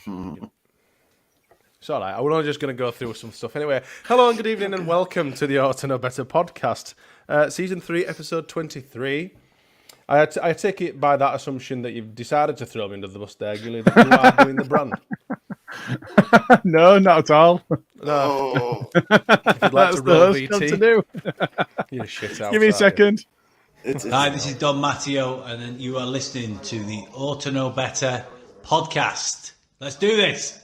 It's all right. We're only just going to go through some stuff. Anyway, hello and good evening and welcome to the Ought to Know Better podcast. Season 3, episode 23. I take it by that assumption that you've decided to throw me under the bus there, Gilly, that you are doing the brand. No, not at all. No. If you'd like to roll VT, to do. you're shit out. Give me a second. Hi, this is Don Matteo, and you are listening to the Ought to Know Better podcast. Let's do this.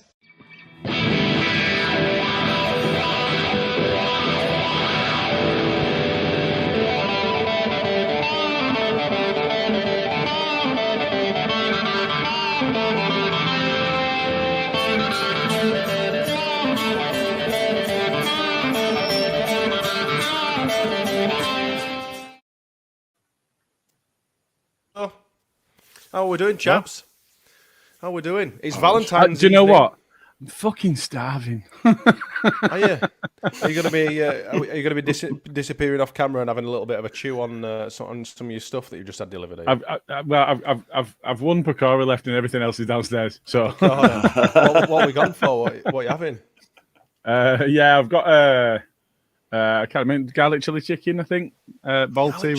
How are we doing, chaps? How are we doing? It's Valentine's. Do you know evening. what? I'm fucking starving. Are you? Are you going to be disappearing off camera and having a little bit of a chew on some of your stuff that you just had delivered? I've one Pecora left and everything else is downstairs. So what are we gone for? What are you having? I've got I can't remember, garlic chili chicken. I think Balti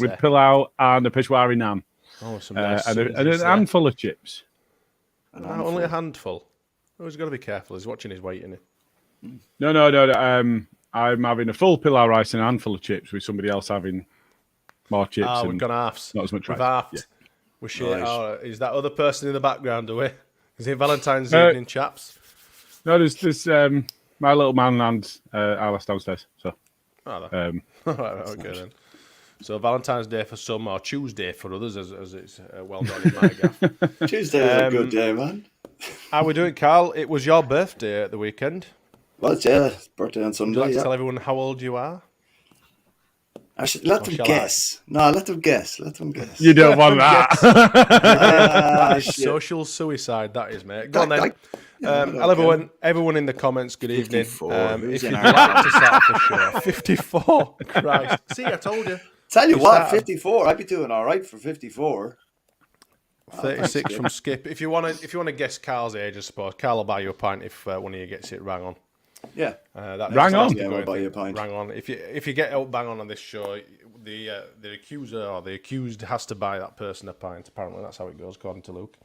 with pilau and a Peshwari naan. Oh, some nice and a handful of chips. Only a handful. Oh, he's got to be careful. He's watching his weight, isn't he? No. I'm having a full pilau rice and a handful of chips with somebody else having more chips. We've gone halves. Not as much rice. We've halved. Yeah. We're shit. Nice. Oh, is that other person in the background, are we? Is it Valentine's evening, chaps? No, there's my little man and Alice downstairs. So. All right, okay then. So Valentine's Day for some, or Tuesday for others, as it's well known in my gaff. Tuesday is a good day, man. How are we doing, Karl? It was your birthday at the weekend. Well, it's birthday on Sunday. Would you like to tell everyone how old you are? I should let them guess. No, let them guess. You don't want that. Social suicide, that is, mate. Go on then. Everyone in the comments, good evening. 54. If you'd like to start off the show, 54. Christ. See, I told you. Tell you what, 54. I'd be doing all right for 54. 36 from Skip. If you want to guess Karl's age, I suppose Karl will buy you a pint if one of you gets it rang on. Yeah, rang on. Yeah, I'll buy you a pint. Rang on. If you get out bang on this show, the accuser or the accused has to buy that person a pint. Apparently, that's how it goes, according to Luke.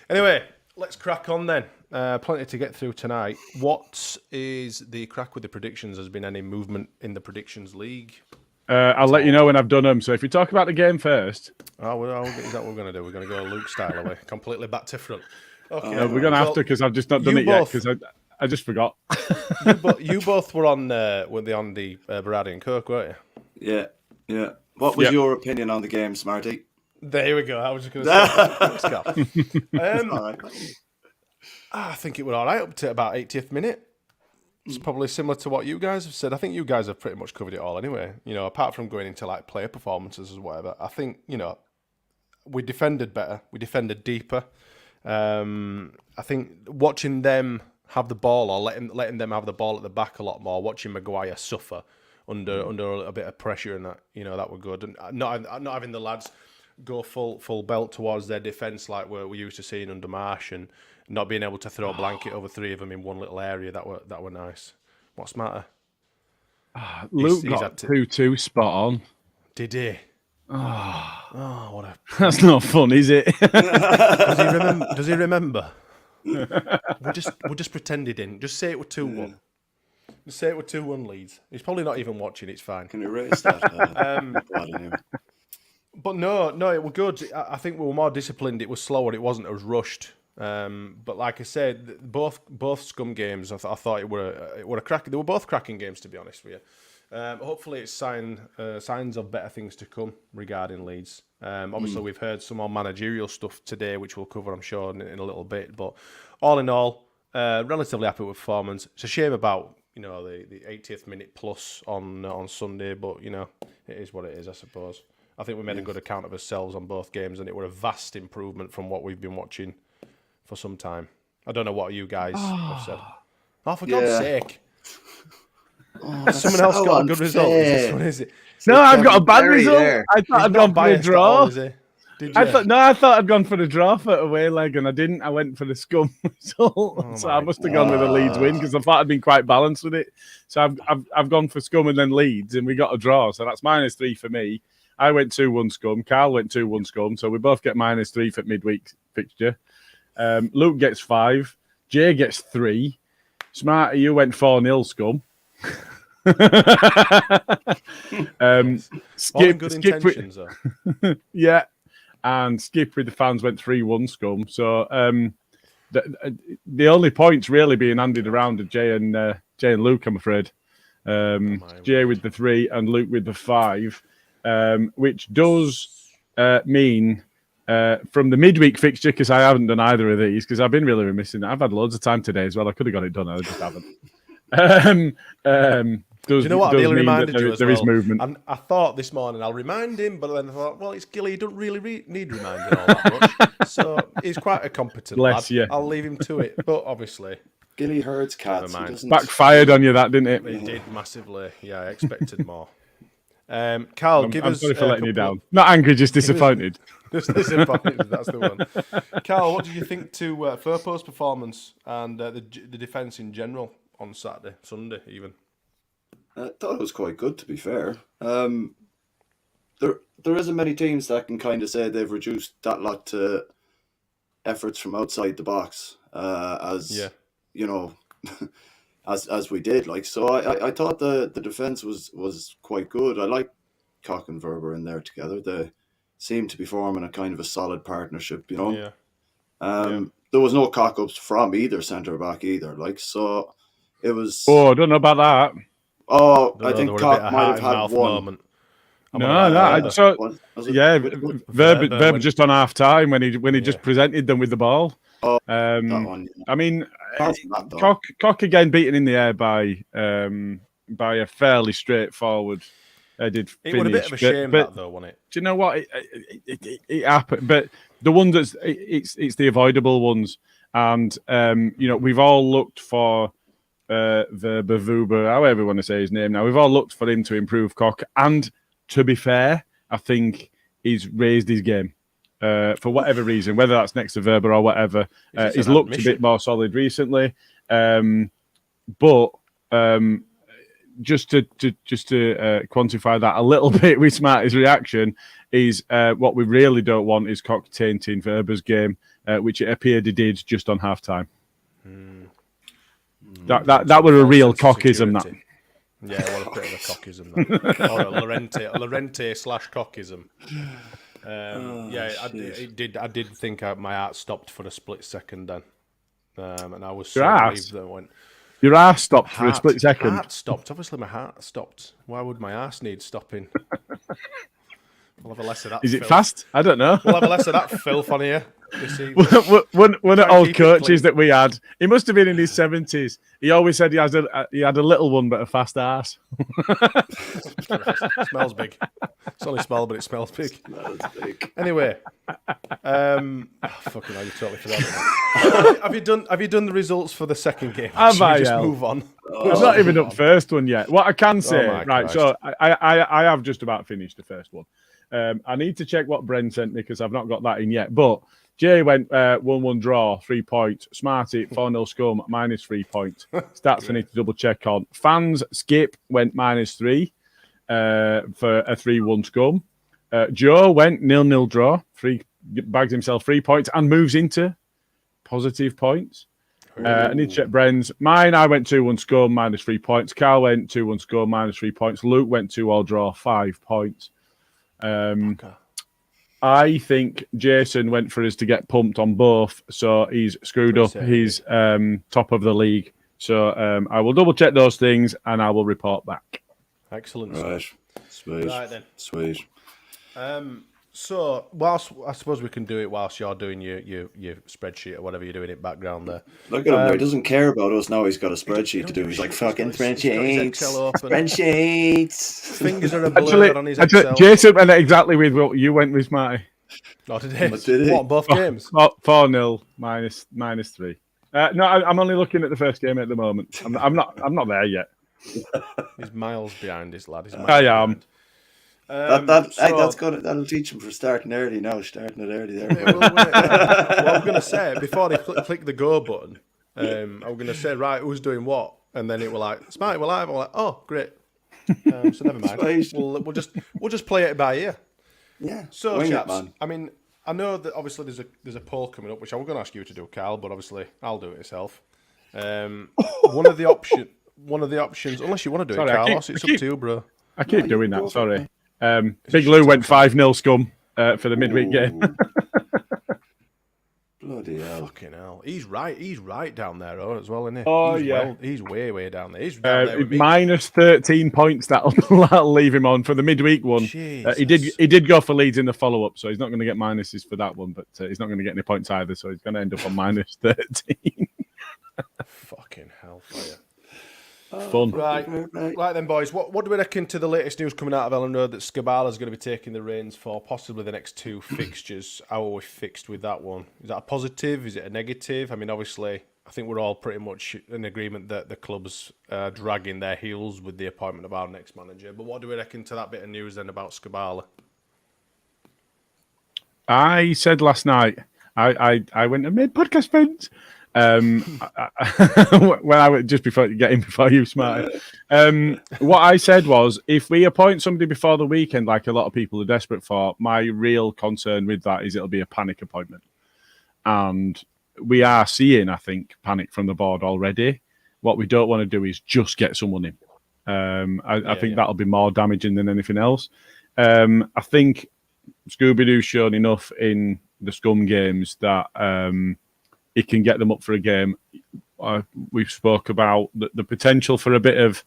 Anyway, let's crack on then. Plenty to get through tonight. What is the crack with the predictions? Has been any movement in the predictions league? I'll let you know when I've done them. So if you talk about the game first. Oh, is that what we're going to do? We're going to go Luke style away, completely back to front. Okay, we're going to have to because I've just not done it yet because I just forgot. you both were on the Berardi and Kirk, weren't you? Yeah. What was your opinion on the game, Smarty? There we go. I was just going to say. All right. I think it was all right up to about 80th minute. It's probably similar to what you guys have said. I think you guys have pretty much covered it all anyway. You know, apart from going into like player performances or whatever. I think, we defended better. We defended deeper. I think watching them have the ball or letting them have the ball at the back a lot more, watching Maguire suffer under a bit of pressure and that, that were good. And not having the lads go full belt towards their defence like we're used to seeing under Marsch, and not being able to throw a blanket over three of them in one little area, that were nice. What's the matter? Luke got 2-2 spot on. Did he? Oh, what a... That's not fun, is it? Does he remember? We'll just pretend he didn't. Just say it was 2-1. Just say it was 2-1 Leeds. He's probably not even watching. It's fine. Can you erase that? But no, it was good. I think we were more disciplined. It was slower. It wasn't as rushed. But like I said, both scum games, I thought it were a crack. They were both cracking games, to be honest with you. Hopefully, it's signs of better things to come regarding Leeds. Obviously, we've heard some more managerial stuff today, which we'll cover, I'm sure, in a little bit. But all in all, relatively happy with performance. It's a shame about the 80th minute plus on Sunday, but it is what it is, I suppose. I think we made a good account of ourselves on both games, and it were a vast improvement from what we've been watching for some time. I don't know what you guys have said. Oh, for God's sake. Someone else got a good result. Is this one, is it? No, I've got a bad result. I thought I'd gone for a draw. Did you? I thought I'd gone for the draw for away leg, and I didn't. I went for the scum result, so I must have gone with a Leeds win because I thought I'd been quite balanced with it. So I've gone for scum and then Leeds, and we got a draw. So that's -3 for me. I went 2-1 scum. Karl went 2-1 scum. So we both get -3 for midweek fixture. Luke gets 5. Jay gets 3. Smarty, you went 4-0 scum. Skip, good intentions, though. Yeah, and Skip with the fans went 3-1 scum. So the only points really being handed around are Jay and Luke, I'm afraid. Jay with the 3 and Luke with the 5, which does mean from the midweek fixture, because I haven't done either of these because I've been really remiss in that. I've had loads of time today as well. I could have got it done, I just haven't. Do you know what? I reminded you as well. There is movement. And I thought this morning I'll remind him, but then I thought, well, it's Gilly. He doesn't really need reminding all that much. So he's quite a competent lad. You. I'll leave him to it. But obviously, Gilly herds cats. Backfired on you, that didn't it? It did massively. Yeah, I expected more. Karl, give us. I'm sorry for letting you down. Not angry, just disappointed. Just disappointed. That's the one. Karl, what did you think to Firpo's performance and the defence in general on Saturday, Sunday, even? I thought it was quite good, to be fair. There isn't many teams that can kind of say they've reduced that lot to efforts from outside the box, you know, as we did. Like, so I thought the defence was quite good. I like Koch and Verber in there together. They seem to be forming a kind of a solid partnership, you know. Yeah. There was no cock-ups from either centre back either. Like, so it was. Oh, I don't know about that. Oh, I think Koch might have had one. Moment. Verber just on half time when he just presented them with the ball. That one, yeah. I mean, Koch again beaten in the air by a fairly straightforward headed finish. It was a bit of a shame, that though, wasn't it? Do you know what? It happened, but the ones it's the avoidable ones, and you know, we've all looked for. Verber, Vuber, however you want to say his name now. We've all looked for him to improve Koch. And to be fair, I think he's raised his game for whatever reason, whether that's next to Verber or whatever. He's looked a bit more solid recently. But just to quantify that a little bit with Smarty's reaction is what we really don't want is Koch tainting Verber's game, which it appeared he did just on half-time. That were a real cockism. That. Yeah, what a bit of a cockism. That. Or a Lorente/cockism. I did think my heart stopped for a split second then, and I was so relieved that it went. Your ass stopped for a split second. Heart stopped. Obviously, my heart stopped. Why would my ass need stopping? We'll have a less of that. Is it fast? I don't know. We'll have a less of that filth on here. One of the old coaches that we had, he must have been in his 70s. He always said he had a little one but a fast ass. Smells big. It's only small, but it smells big. Anyway, fucking hell, you totally forgot. Have you done the results for the second game? Have I? Just move on. We've not even up first one yet. What I can say, right? So I have just about finished the first one. I need to check what Bren sent me because I've not got that in yet. But Jay went 1-1 draw, 3 points. Smarty 4-0 scum, -3 points. Stats I need to double check on. Fans Skip went -3 for a 3-1 scum. Joe went 0-0 draw, bagged himself 3 points and moves into positive points. I need to check Bren's. Mine, I went 2-1 scum, -3 points. Karl went 2-1 scum, -3 points. Luke went 2-all draw, 5 points. I think Jason went for us to get pumped on both, so he's screwed up his top of the league. So I will double check those things and I will report back. Excellent. Right. Sweet. Right then. Sweet. So, whilst I suppose we can do it whilst you're doing your spreadsheet or whatever you're doing in background there. Look at him there. He doesn't care about us now. He's got a spreadsheet to do. He's like, fucking spreadsheets. Spreadsheets. Fingers are a blur on his Excel. Jason went exactly with what you went with, Smarty. Oh, did he? What, both games? 4-0 -3. No, I'm only looking at the first game at the moment. I'm not there yet. He's miles behind this lad. I am. That'll teach him for starting early now. Starting it early there. Well, I'm going to say, before they click the go button, I'm going to say, right, who's doing what? And then it will like, Smarty, we're live. I'm like, oh, great. So never mind. We'll just play it by ear. Yeah. So, wing chaps, it, man. I mean, I know that obviously there's a poll coming up, which I was going to ask you to do, Karl, but obviously I'll do it myself. One of the options, unless you want to do it, Carlos, it's up to you, bro. I keep doing that. Sorry. Big Lou went 5-0 scum for the midweek game. Bloody hell. Fucking hell. He's right down there as well, isn't he? Oh, he's way down there. He's down there with me. Minus 13 points, that'll leave him on for the midweek one. He did go for Leeds in the follow-up, so he's not going to get minuses for that one, but he's not going to get any points either, so he's going to end up on minus 13. Fucking hellfire. Fun. Right then, boys. What do we reckon to the latest news coming out of Ellen Road that Skabala's going to be taking the reins for possibly the next 2 fixtures? How are we fixed with that one? Is that a positive? Is it a negative? I mean, obviously, I think we're all pretty much in agreement that the club's dragging their heels with the appointment of our next manager. But what do we reckon to that bit of news then about Skabala? I said last night, I went and made podcast friends. When I just before you, Smarty. What I said was, if we appoint somebody before the weekend, like a lot of people are desperate for, my real concern with that is it'll be a panic appointment, and we are seeing, I think, panic from the board already. What we don't want to do is just get someone in. I think that'll be more damaging than anything else. I think Scooby-Doo's shown enough in the scum games that it can get them up for a game. We've spoke about the potential for a bit of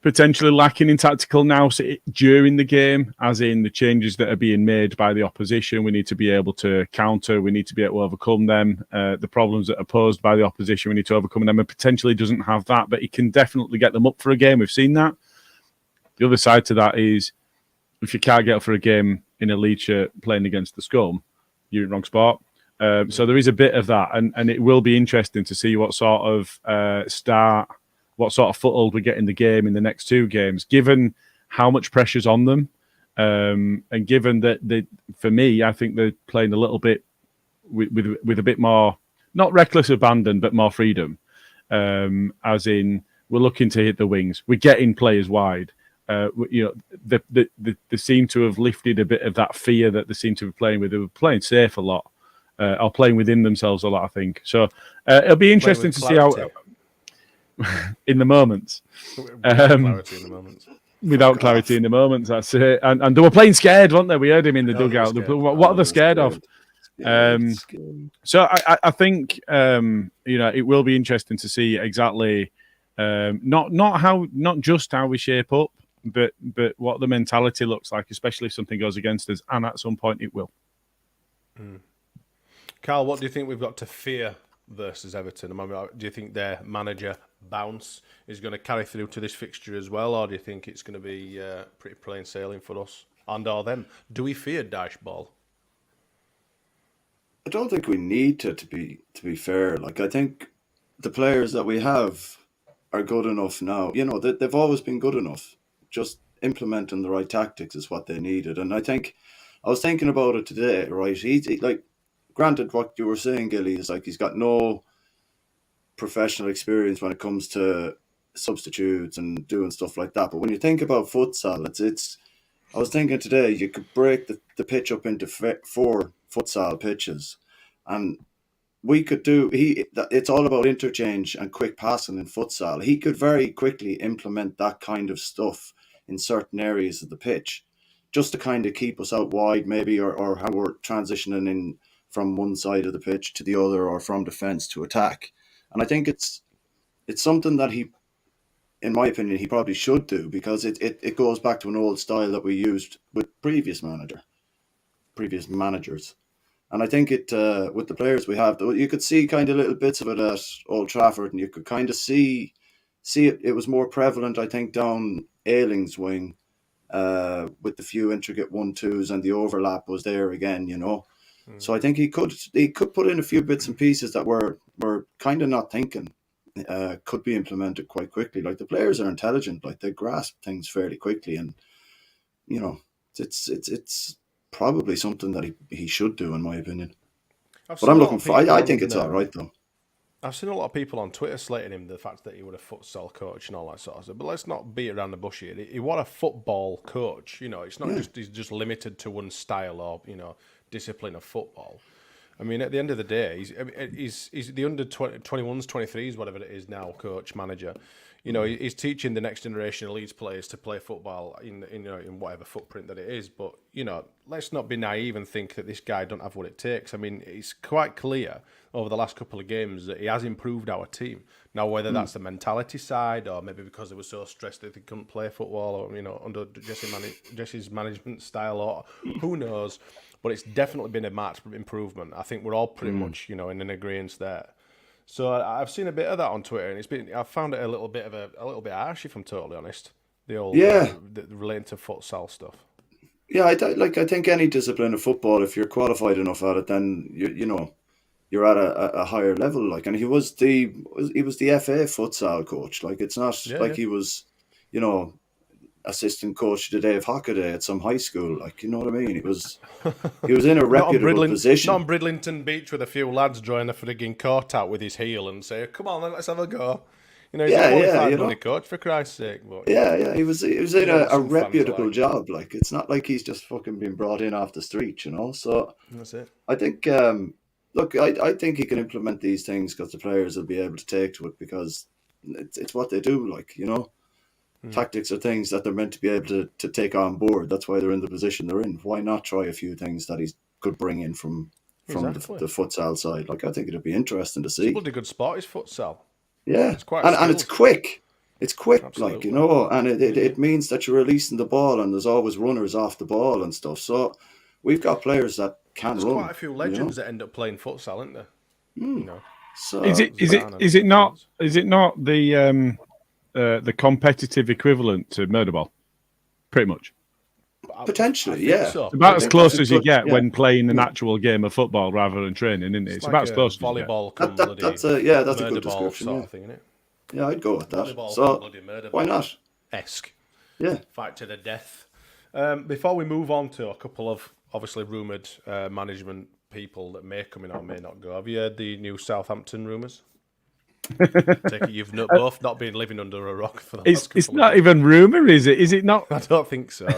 potentially lacking in tactical nous during the game, as in the changes that are being made by the opposition. We need to be able to counter. We need to be able to overcome them. The problems that are posed by the opposition, we need to overcome them. And potentially doesn't have that, but it can definitely get them up for a game. We've seen that. The other side to that is, if you can't get up for a game in a Leeds shirt playing against the scum, you're in the wrong spot. So there is a bit of that, and it will be interesting to see what sort of what sort of foothold we get in the game in the next 2 games, given how much pressure's on them, and given that for me, I think they're playing a little bit with a bit more, not reckless abandon, but more freedom. As in, we're looking to hit the wings, we're getting players wide. They seem to have lifted a bit of that fear that they seem to be playing with. They were playing safe a lot. Are playing within themselves a lot, I think. So it'll be interesting to see how in the moments. Without clarity in the moments, that's it. And they were playing scared, weren't they? We heard him in the dugout. What are they scared of? So I think it will be interesting to see exactly not just how we shape up, but what the mentality looks like, especially if something goes against us, and at some point it will. Karl, what do you think we've got to fear versus Everton? Do you think their manager bounce is going to carry through to this fixture as well, or do you think it's going to be pretty plain sailing for us and or them? Do we fear Dash Ball? I don't think we need to be fair. Like, I think the players that we have are good enough now. You know, they've always been good enough. Just implementing the right tactics is what they needed. And I think I was thinking about it today, right? He's like, granted, what you were saying, Gilly, is like he's got no professional experience when it comes to substitutes and doing stuff like that. But when you think about futsal, it's. I was thinking today you could break the pitch up into 4 futsal pitches, and we could do. It's all about interchange and quick passing in futsal. He could very quickly implement that kind of stuff in certain areas of the pitch, just to kind of keep us out wide, maybe, or how we're transitioning in from one side of the pitch to the other, or from defence to attack. And I think it's something that he, in my opinion, he probably should do, because it goes back to an old style that we used with previous managers. And I think it with the players we have, you could see kind of little bits of it at Old Trafford, and you could kind of see it. It was more prevalent, I think, down Ayling's wing, with the few intricate 1-2s, and the overlap was there again, you know. So I think he could put in a few bits and pieces that we're kind of not thinking could be implemented quite quickly. Like, the players are intelligent, like they grasp things fairly quickly, and you know, it's probably something that he should do, in my opinion. But I'm looking for. I think it's all right though. I've seen a lot of people on Twitter slating him the fact that he was a futsal coach and all that sort of stuff. But let's not beat around the bush here. He was a football coach. You know, it's not just he's just limited to one style or discipline of football. I mean, at the end of the day, he's the under 21s, 23s, whatever it is now, coach, manager. You know, he's teaching the next generation of Leeds players to play football in whatever footprint that it is. But, you know, let's not be naive and think that this guy don't have what it takes. I mean, it's quite clear over the last couple of games that he has improved our team. Now, whether that's the mentality side or maybe because they were so stressed that they couldn't play football or, under Jesse's management style, or who knows. But it's definitely been a marked improvement. I think we're all pretty much, in an agreement there. So I've seen a bit of that on Twitter, and I've found it a little bit harsh, if I'm totally honest. The old relating to futsal stuff. Yeah, I think any discipline of football, if you're qualified enough at it, then you're at a higher level. Like, and he was the FA futsal coach. Like, it's not he was, assistant coach to Dave Hockaday at some high school. Like, you know what I mean? He was in a reputable position. Not on Bridlington Beach with a few lads drawing a frigging court out with his heel and say, "Come on, then, let's have a go." He's a qualified bloody coach, for Christ's sake. But, he was in a reputable job. Like, it's not like he's just fucking been brought in off the street, So that's it. I think, look, I think he can implement these things because the players will be able to take to it, because it's what they do. Like, tactics are things that they're meant to be able to take on board. That's why they're in the position they're in. Why not try a few things that he could bring in from the futsal side? Like, I think it'd be interesting to see. It's a bloody good sport, is futsal. Yeah, it's quite and it's quick. It's quick, Absolutely. and it means that you're releasing the ball, and there's always runners off the ball and stuff. So we've got players that can run. There's quite a few legends that end up playing futsal, aren't there? So Is it not the competitive equivalent to murder ball? Pretty much. Potentially, yeah. So. It's about as close as you get when playing an actual game of football rather than training, isn't it? It's about as close as volleyball. That's a good description. Sort of thing, isn't it? Yeah, I'd go with that. Volleyball, so why not? Esque. Yeah. Fight to the death. Before we move on to a couple of obviously rumoured management people that may come in or may not go, have you heard the new Southampton rumours? Take it you've both not been living under a rock for the last couple It's not even rumour, is it? Is it not? I don't think so.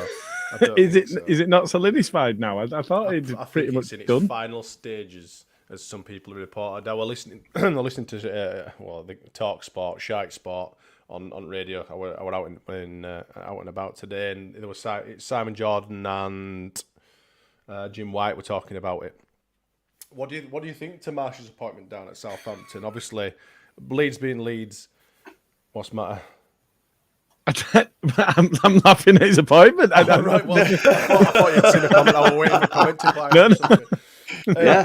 Is it not solidified now? I thought it's pretty much in its done. final stages, as some people reported. I was listening to the Talk Sport, Shite Sport on radio. I went out out and about today, and there was Simon Jordan and Jim White were talking about it. What do you think to Marsch's appointment down at Southampton? Obviously, Leeds being Leeds, what's the matter? I'm laughing at his appointment. Right, well, I thought you'd seen a comment. I was waiting for a comment to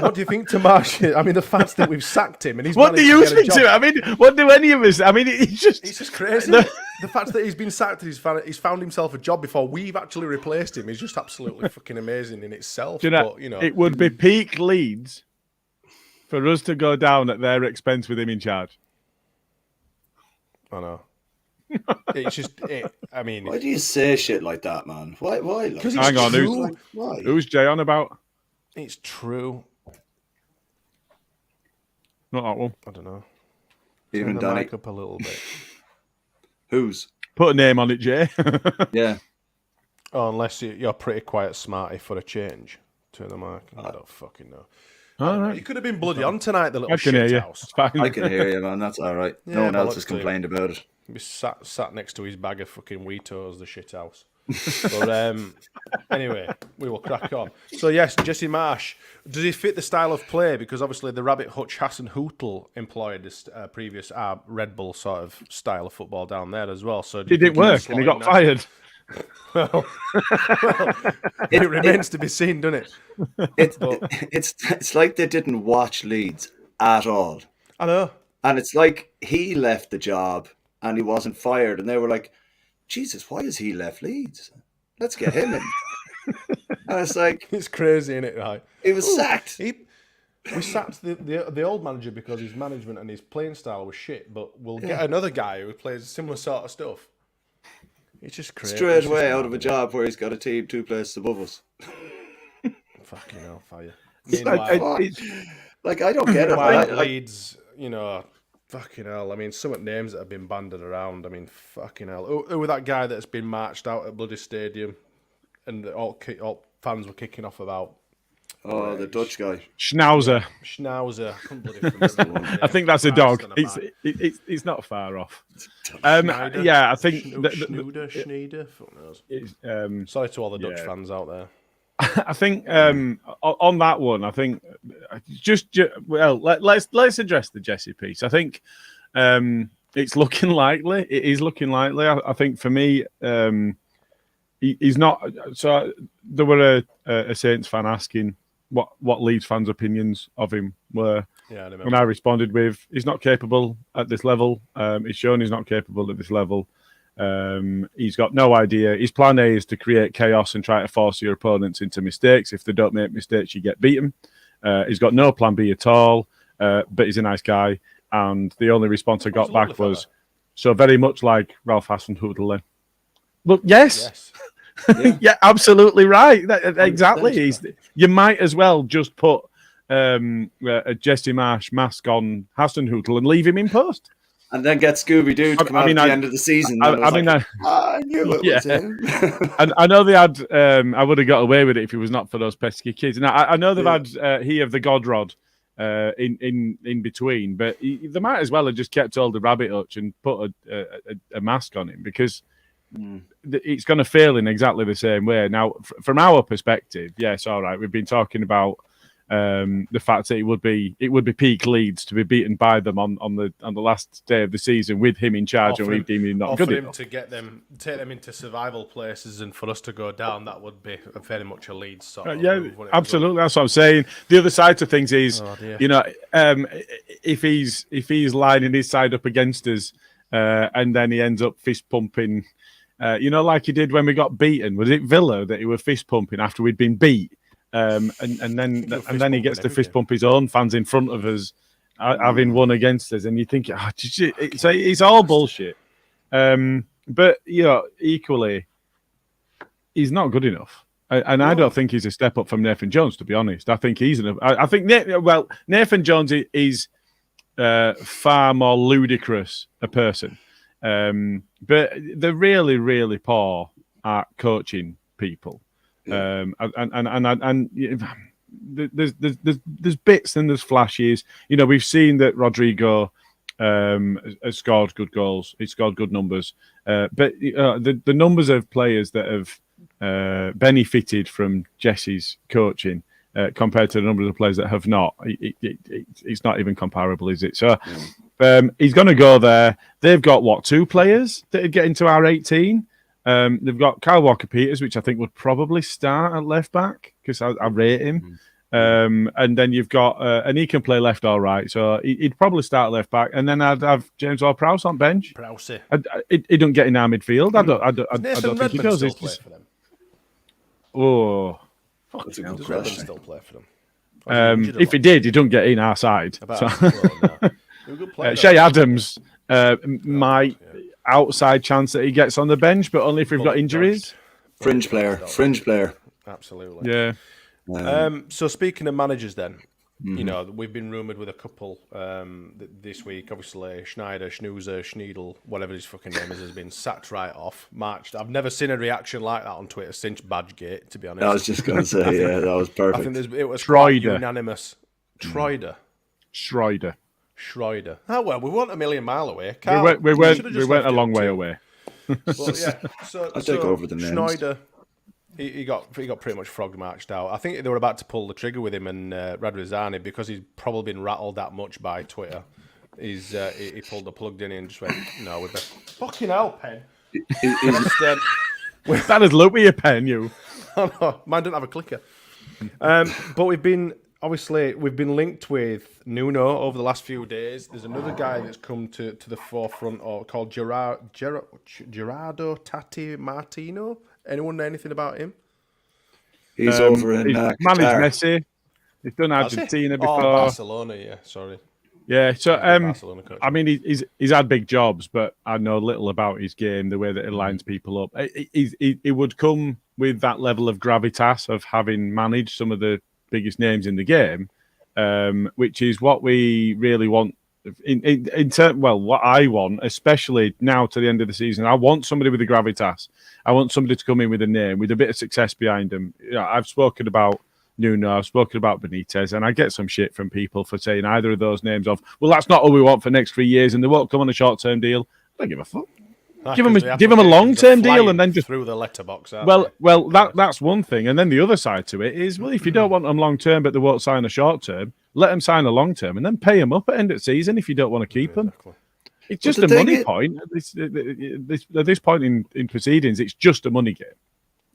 what do you think to Marsch? I mean, the fact that we've sacked him and he's what do you think to? I mean, what do any of us? I mean, it's just crazy. The fact that he's been sacked and he's found himself a job before we've actually replaced him is just absolutely fucking amazing in itself. It would be peak Leeds for us to go down at their expense with him in charge. I know. It's just, I mean, why do you say shit like that, man? Why? Because hang on, true. Who's Jay on about? It's true. Not that one. I don't know. Even Turn the Danny. mic up a little bit. Who's? Put a name on it, Jay. Yeah. Oh, unless you're pretty quiet, Smarty, for a change. Turn the mic. I don't fucking know. All right. You could have been bloody on tonight, the little I can hear shit you. house. It's fine. I can hear you, man. That's all right. Yeah, no one else look, has complained about it. He was sat next to his bag of fucking Weetos, the shit house. But anyway, we will crack on. So yes, Jesse Marsch, does he fit the style of play? Because obviously the Rabbit Hutch Hassan Hootle employed this previous Red Bull sort of style of football down there as well. So did it work and he got fired? Well, it remains to be seen, doesn't it? It's like they didn't watch Leeds at all. I know. And it's like he left the job and he wasn't fired, and they were like, Jesus, why has he left Leeds? Let's get him in. And it's like, it's crazy, isn't it? Right? He was sacked. We sacked the old manager because his management and his playing style was shit, but we'll get another guy who plays similar sort of stuff. It's just crazy. Straight away out of a job where he's got a team 2 places above us. Fucking hell, fire. Like, I don't get it. Meanwhile, Leeds, fucking hell. I mean, some of the names that have been banded around. I mean, fucking hell. Who was that guy that's been marched out at bloody stadium and all fans were kicking off about? Oh, the Dutch guy. Schnauzer. Schnauzer. I think that's a dog. It's not far off. Yeah, I think... Schneider? Fuck knows. Sorry to all the Dutch fans out there. I think on that one, I think let's address the Jesse piece. I think it's looking likely. It is looking likely. I think for me, he's not. So there were a Saints fan asking what Leeds fans' opinions of him were, and I responded with, "He's not capable at this level. He's shown he's not capable at this level. He's got no idea. His plan A is to create chaos and try to force your opponents into mistakes. If they don't make mistakes, you get beaten. He's got no plan B at all, but he's a nice guy." And the only response I got back was, "So very much like Ralph Hasenhüttl." Well, yes. Yeah, absolutely right. Exactly. You might as well just put a Jesse Marsch mask on Hasenhüttl and leave him in post. And then get Scooby-Doo to come out at the end of the season. I knew it was him. And I know they had... I would have got away with it if it was not for those pesky kids. Now, I know they've had He of the God Rod in between, but they might as well have just kept hold of Rabbit Hutch and put a mask on him, because it's going to fail in exactly the same way. Now, from our perspective, yes, all right, we've been talking about the fact that it would be peak Leeds to be beaten by them on the last day of the season with him in charge, and we deem him not good enough. To take them into survival places, and for us to go down, that would be very much a Leeds sort of move, absolutely. That's what I'm saying. The other side to things is, if he's lining his side up against us, and then he ends up fist pumping, like he did when we got beaten. Was it Villa that he was fist pumping after we'd been beat? And then he gets to fist pump his own fans in front of us, having won against us, and you think, it's all bullshit. But equally, he's not good enough, and I don't think he's a step up from Nathan Jones. To be honest, I think Nathan Jones is far more ludicrous a person, but they're really, really poor at coaching people. And there's bits and there's flashes. We've seen that Rodrigo has scored good goals. He scored good numbers. But the numbers of players that have benefited from Jesse's coaching compared to the number of players that have not, it's not even comparable, is it? So he's going to go there. They've got, 2 players that would get into our 18? They've got Kyle Walker-Peters, which I think would probably start at left back because I rate him. And then you've got, and he can play left or right, so he'd probably start at left back. And then I'd have James Ward-Prowse on bench. He don't get in our midfield. I don't think he does. Still play for them? Oh, that's a good Does question. still play for them? If he did, he don't get in our side. No. Shea Adams might. Outside chance that he gets on the bench, but only if we've got injuries. Fringe player. Absolutely. Yeah. So speaking of managers, then we've been rumoured with a couple this week. Obviously, Schneider, Schnoozer, Schneidel, whatever his fucking name is, has been sacked right off. Marched. I've never seen a reaction like that on Twitter since Badgegate. To be honest, I was just going to say, that was perfect. I think it was quite unanimous. Schreider. Oh well, we weren't a million mile away. Karl, we went a long way away. But yeah, I'll take over the names. Schneider, he got pretty much frog marched out. I think they were about to pull the trigger with him and Radrizzani, because he's probably been rattled that much by Twitter. He pulled the plug, didn't he, and just went, "No, we're best." Fucking hell, pen. That is look with your pen, you. Oh, no, mine don't have a clicker. But we've been linked with Nuno over the last few days. There's another guy that's come to the forefront, called Gerardo Tati Martino. Anyone know anything about him? He's over in managed Messi. He's done Argentina before. Barcelona, yeah. Sorry. Yeah, so Barcelona coach. I mean, he's had big jobs, but I know little about his game, the way that he lines people up. He would come with that level of gravitas of having managed some of the biggest names in the game, which is what we really want. What I want, especially now to the end of the season, I want somebody with the gravitas. I want somebody to come in with a name, with a bit of success behind them. You know, I've spoken about Nuno, I've spoken about Benitez, and I get some shit from people for saying either of those names of, well, that's not what we want for the next 3 years, and they won't come on a short-term deal. I don't give a fuck. Give them a long-term deal, and then just through the letterbox. That's one thing, and then the other side to it is, well, if you don't want them long-term, but they won't sign a short-term, let them sign a long-term, and then pay them up at the end of the season if you don't want to keep them. It's just a money point. At this point in proceedings, it's just a money game.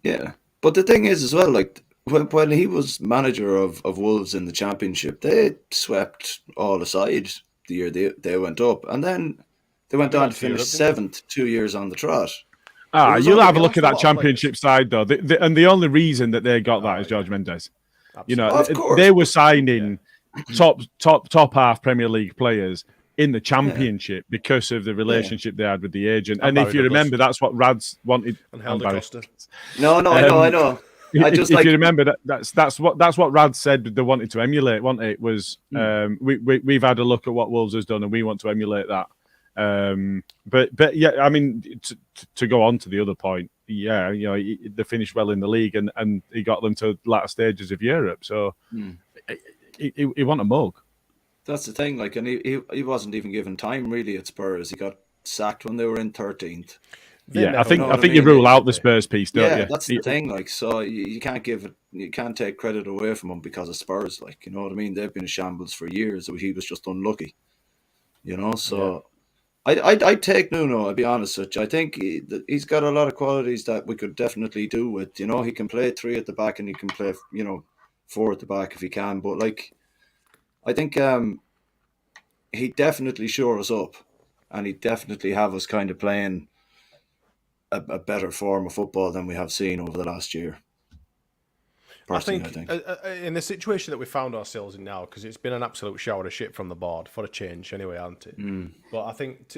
Yeah, but the thing is as well, like when he was manager of Wolves in the Championship, they swept all aside the year they went up, and then they went on to finish 7th 2 years on the trot. You'll have a look at that Championship side though, and the only reason that they got that is George Mendes. Absolutely. You know, they were signing top half Premier League players in the Championship because of the relationship they had with the agent. And if you remember, that's what Rads wanted. And Helder Costa. No, I know. If you remember, that's what Rad said they wanted to emulate. Wasn't it? Was we've had a look at what Wolves has done, and we want to emulate that. But yeah, I mean, to go on to the other point, yeah, you know, they finished well in the league, and he got them to latter stages of Europe. So he won a mug. That's the thing. Like, and he wasn't even given time really at Spurs. He got sacked when they were in 13th. Yeah, I think you rule out the Spurs piece, don't you? Yeah, that's the thing. Like, so you can't take credit away from him because of Spurs. Like, you know what I mean? They've been in shambles for years. He was just unlucky, you know. So I'd take Nuno. I'll be honest with you. I think he's got a lot of qualities that we could definitely do with. You know, he can play 3 at the back and he can play 4 at the back if he can. But like, I think he definitely shore us up, and he definitely have us kind of playing a better form of football than we have seen over the last year. I think in the situation that we found ourselves in now, because it's been an absolute shower of shit from the board for a change anyway, hasn't it? But I think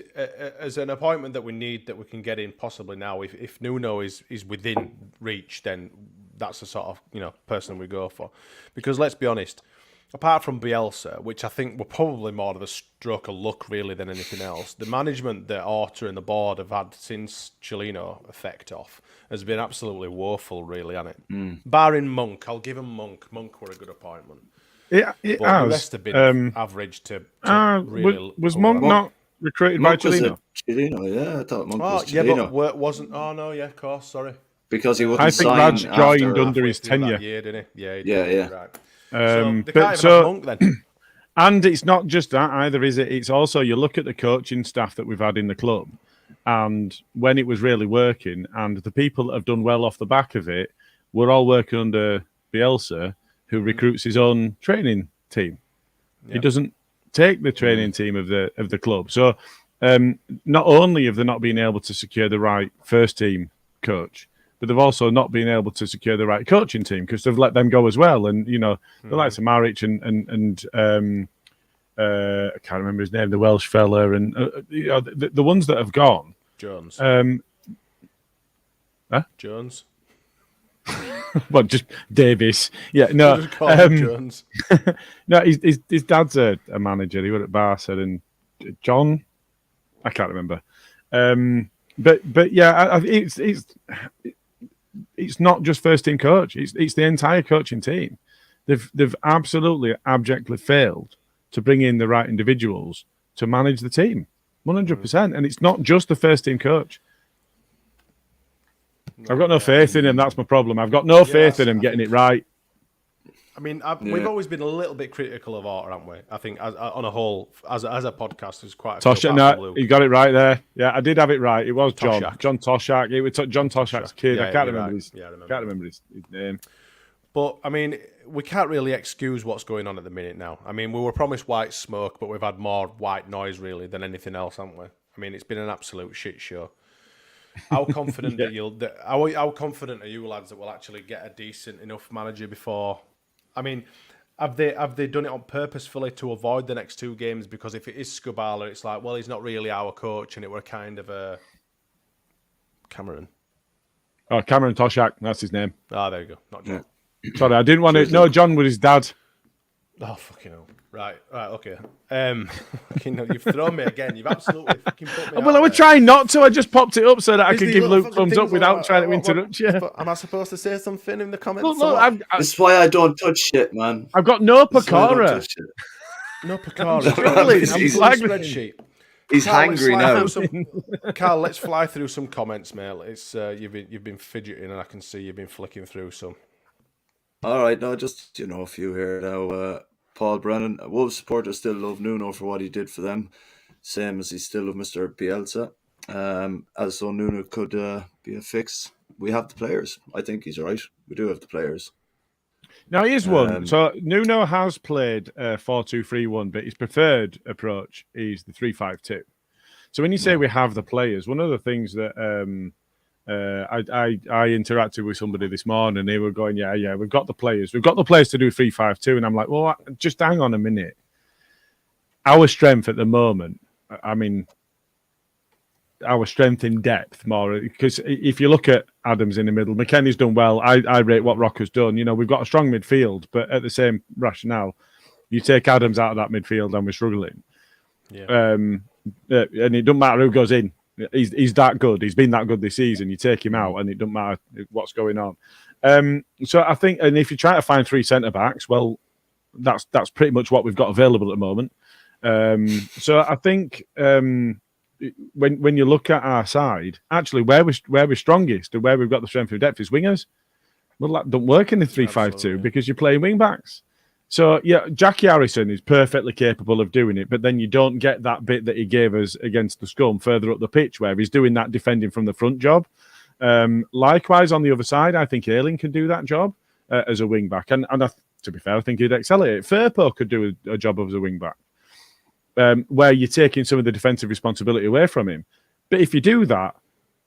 as an appointment that we need, that we can get in possibly now, if Nuno is within reach, then that's the sort of person we go for. Because let's be honest, apart from Bielsa, which I think were probably more of a stroke of luck really than anything else, the management that Horta and the board have had since Chilino effect off has been absolutely woeful, really, hasn't it? Barring Monk, I'll give him Monk. Monk were a good appointment. But the rest have been average to really. Was Monk not recruited by Chilino? Chilino, yeah, I thought Monk was Chilino. Yeah, but wasn't. Oh no, yeah, of course, sorry. Because he wouldn't. I think Raj joined under his tenure. Year, didn't he? Yeah, yeah. Right. So they can't even have Monk then. And it's not just that either, is it? It's also, you look at the coaching staff that we've had in the club, and when it was really working, and the people that have done well off the back of it were all working under Bielsa, who recruits his own training team. Yep. He doesn't take the training team of the club. So not only have they not been able to secure the right first team coach, but they've also not been able to secure the right coaching team because they've let them go as well. And, the likes of Marsch and I can't remember his name, the Welsh fella, and the ones that have gone. Jones. Jones. Well, just Davis. Yeah, no. Jones. No, his dad's a manager. He was at Barca, and John, I can't remember. But yeah, it's not just first team coach. It's the entire coaching team. They've absolutely abjectly failed to bring in the right individuals to manage the team, 100%. And it's not just the first team coach. I've got no faith in him. That's my problem. I've got no faith in him getting it right. I mean, we've always been a little bit critical of Horta, haven't we? I think, on a whole, as a podcast, there's quite a Toshak. No, you got it right there. Yeah, I did have it right. It was John Toshak. It was John Toshak's kid. I can't remember his name. But I mean, we can't really excuse what's going on at the minute now. I mean, we were promised white smoke, but we've had more white noise really than anything else, haven't we? I mean, it's been an absolute shit show. How confident how confident are you lads that we'll actually get a decent enough manager before? I mean, Have they done it on purposefully to avoid the next 2 games? Because if it is Skubala, it's like, well, he's not really our coach, and it were kind of a Cameron. Oh, Cameron Toshak, that's his name. Ah, there you go. Not John. Sorry, I didn't want to. No, John was his dad. Oh, fucking hell. Right, okay. You've thrown me again. You've absolutely fucking put me Well, I was trying not to. I just popped it up so that I could give Luke thumbs up without trying to interrupt you. Am I supposed to say something in the comments? Look, this is why I don't touch shit, man. I've got no Pakara. No Pakara. Spreadsheet. He's hangry now. Karl, let's fly through some comments, mate. It's you've been fidgeting, and I can see you've been flicking through some. All right, no, just a few here now. Paul Brennan, Wolves supporters still love Nuno for what he did for them, same as he still love Mr. Bielsa. As though Nuno could be a fix. We have the players. I think he's right. We do have the players. Now, here's one. So Nuno has played 4-2-3-1, but his preferred approach is the 3-5-2. So when you say we have the players, one of the things that I interacted with somebody this morning, and they were going, yeah, we've got the players. We've got the players to do 3-5-2. And I'm like, well, just hang on a minute. Our strength at the moment, I mean, our strength in depth more, because if you look at Adams in the middle, McKennie's done well. I rate what Rocker's done. We've got a strong midfield, but at the same rationale, you take Adams out of that midfield and we're struggling. Yeah. And it doesn't matter who goes in. He's that good. He's been that good this season. You take him out and it doesn't matter what's going on. So I think, and if you try to find 3 centre-backs, well, that's pretty much what we've got available at the moment. So I think when you look at our side, actually where we're strongest and where we've got the strength of depth is wingers. Well, that don't work in the 3-5-2 because you're playing wing backs. So yeah, Jackie Harrison is perfectly capable of doing it, but then you don't get that bit that he gave us against the Scum further up the pitch where he's doing that defending from the front job. Likewise on the other side, I think Ayling can do that job as a wing back, and to be fair, I think he'd excel at it. Firpo could do a job as a wing back. Where you're taking some of the defensive responsibility away from him. But if you do that,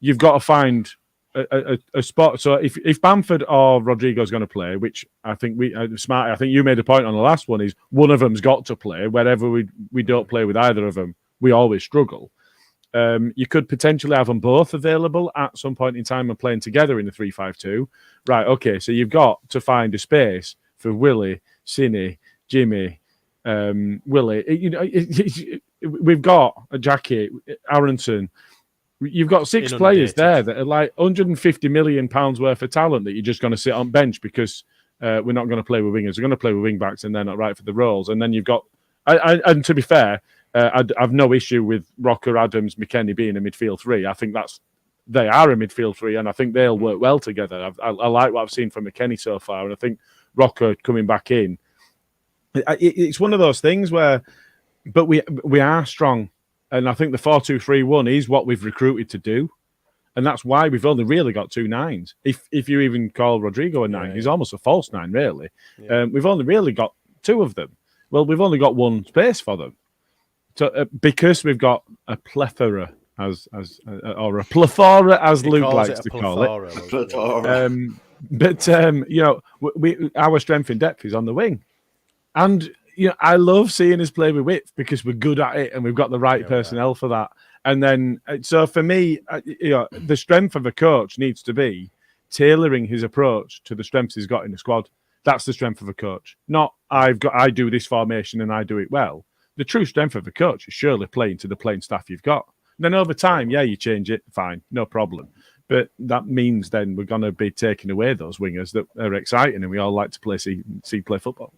you've got to find a spot. So if Bamford or Rodrigo's going to play, which I think Smarty, I think you made a point on the last one, is one of them's got to play. Wherever we don't play with either of them, we always struggle. You could potentially have them both available at some point in time and playing together in the 3-5-2. Right, okay, so you've got to find a space for Willie, Cine, Jimmy, Willie. We've got a Jackie, Aronson. You've got 6 players there that are like £150 million worth of talent that you're just going to sit on bench because we're not going to play with wingers. We're going to play with wing backs and they're not right for the roles. And then you've got, and to be fair, I've no issue with Rocker, Adams, McKennie being a midfield 3. I think they are a midfield 3 and I think they'll work well together. I like what I've seen from McKennie so far, and I think Rocker coming back in. It's one of those things where, but we are strong, and I think the 4-2-3-1 is what we've recruited to do, and that's why we've only really got 2 9s. If you even call Rodrigo a 9, he's almost a false 9, really. Yeah. We've only really got 2 of them. Well, we've only got 1 space for them, so because we've got a plethora or a plethora as Luke likes to call it. But our strength in depth is on the wing. And I love seeing us play with width because we're good at it and we've got the right personnel for that. And then, so for me, the strength of a coach needs to be tailoring his approach to the strengths he's got in the squad. That's the strength of a coach. Not I do this formation and I do it well. The true strength of a coach is surely playing to the playing staff you've got. And then over time, you change it, fine, no problem. But that means then we're going to be taking away those wingers that are exciting and we all like to see play football.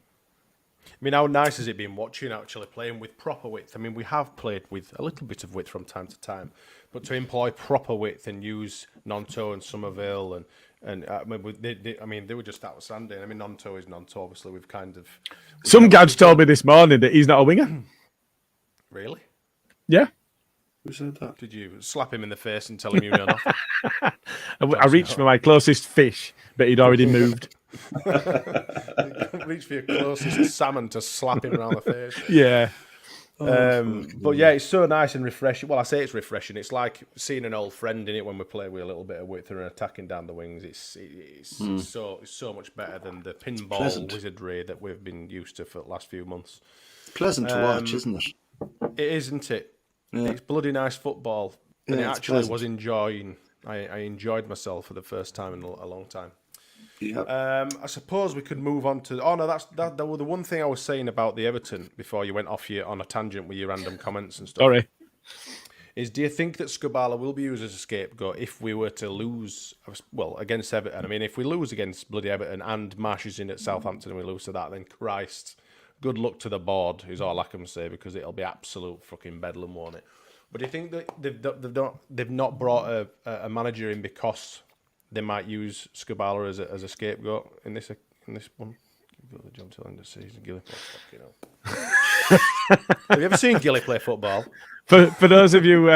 I mean, how nice has it been watching actually playing with proper width? I mean, we have played with a little bit of width from time to time, but to employ proper width and use Nonto and Somerville they were just outstanding. I mean, Nonto is Nonto. Obviously, we've kind of some gads told me this morning that he's not a winger. Really? Yeah. Who said that? Did you slap him in the face and tell him you know nothing? I reached for my closest fish, but he'd already moved. Reach for your closest salmon to slap him around the face. Yeah. But yeah, it's so nice and refreshing. Well, I say it's refreshing. It's like seeing an old friend in it when we play with a little bit of width and attacking down the wings. It's so much better than the pinball wizardry that we've been used to for the last few months. Pleasant to watch, isn't it? It is, isn't it? Yeah. It's bloody nice football, and Yeah, it it's actually pleasant. was enjoying. I enjoyed myself for the first time in a long time. Yeah. I suppose we could move on to. Oh no, that was the one thing I was saying about the Everton before you went off on a tangent with your random comments and stuff. Sorry. Is do you think that Skubala will be used as a scapegoat if we were to lose? Well, against Everton. I mean, if we lose against bloody Everton and Marsch is in at Southampton and we lose to that, then Christ, good luck to the board. Is all I can say, because it'll be absolute fucking bedlam, won't it? But do you think that they've not brought a manager in because they might use Skubala as a scapegoat in this one? Got the job till end of season. Gilly play fucking hell. Have you ever seen Gilly play football? For those of you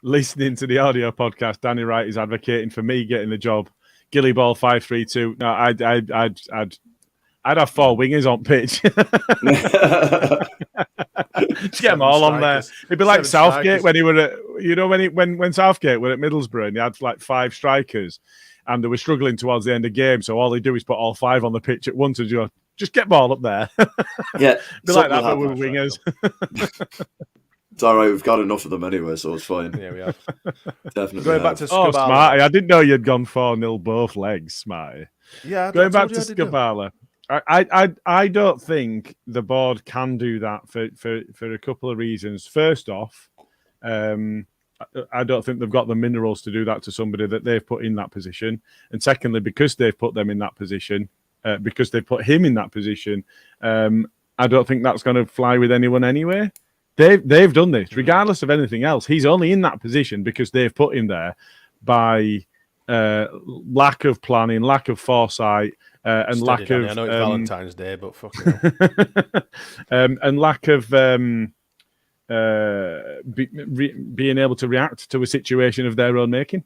listening to the audio podcast, Danny Wright is advocating for me getting the job. Gilly ball 5-3-2. No, I'd have 4 wingers on pitch. Just get them all on there. It'd be like Southgate when he were at, when Southgate were at Middlesbrough and he had like 5 strikers and they were struggling towards the end of the game. So all they do is put all 5 on the pitch at once and just get ball up there. Yeah. Be like that, but with wingers. It's all right. We've got enough of them anyway, so it's fine. Yeah, we have. Definitely. Going back to Skubala. Smarty. I didn't know you'd gone 4-0 both legs, Smarty. Yeah. Going back to Skubala. I don't think the board can do that for a couple of reasons. First off, I don't think they've got the minerals to do that to somebody that they've put in that position. And secondly, because they've put them in that position, because they've put him in that position, I don't think that's going to fly with anyone anyway. They've done this, regardless of anything else. He's only in that position because they've put him there by lack of planning, lack of foresight, and lack of. I know it's Valentine's Day, but fucking and lack of being able to react to a situation of their own making.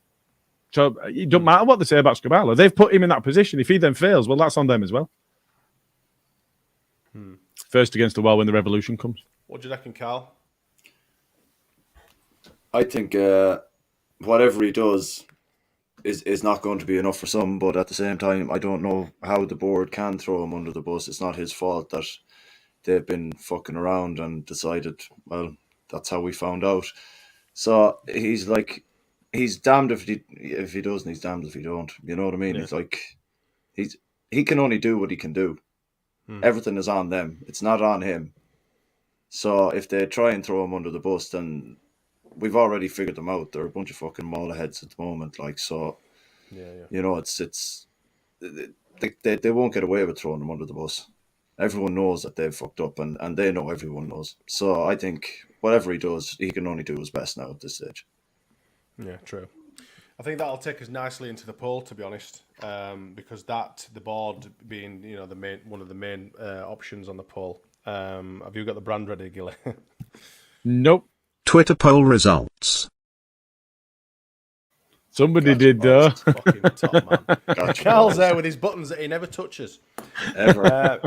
So it doesn't matter what they say about Skubala. They've put him in that position. If he then fails, well, that's on them as well. First against the wall when the revolution comes. What do you reckon, Karl? I think whatever he does is not going to be enough for some, but at the same time, I don't know how the board can throw him under the bus. It's not his fault that they've been fucking around and decided, well, that's how we found out. So he's damned if he does, and he's damned if he don't. You know what I mean? Yeah. It's like he can only do what he can do. Everything is on them. It's not on him. So if they try and throw him under the bus, then we've already figured them out. They're a bunch of fucking maulerheads at the moment. Like, so, you know, it's they won't get away with throwing them under the bus. Everyone knows that they've fucked up, and they know everyone knows. So I think whatever he does, he can only do his best now at this stage. Yeah, true. I think that'll take us nicely into the poll, to be honest, because the board being one of the main options on the poll. Have you got the brand ready, Gilly? Nope. Twitter poll results. Somebody did, though. Fucking top, man. Gotcha. Karl's there with his buttons that he never touches. Ever.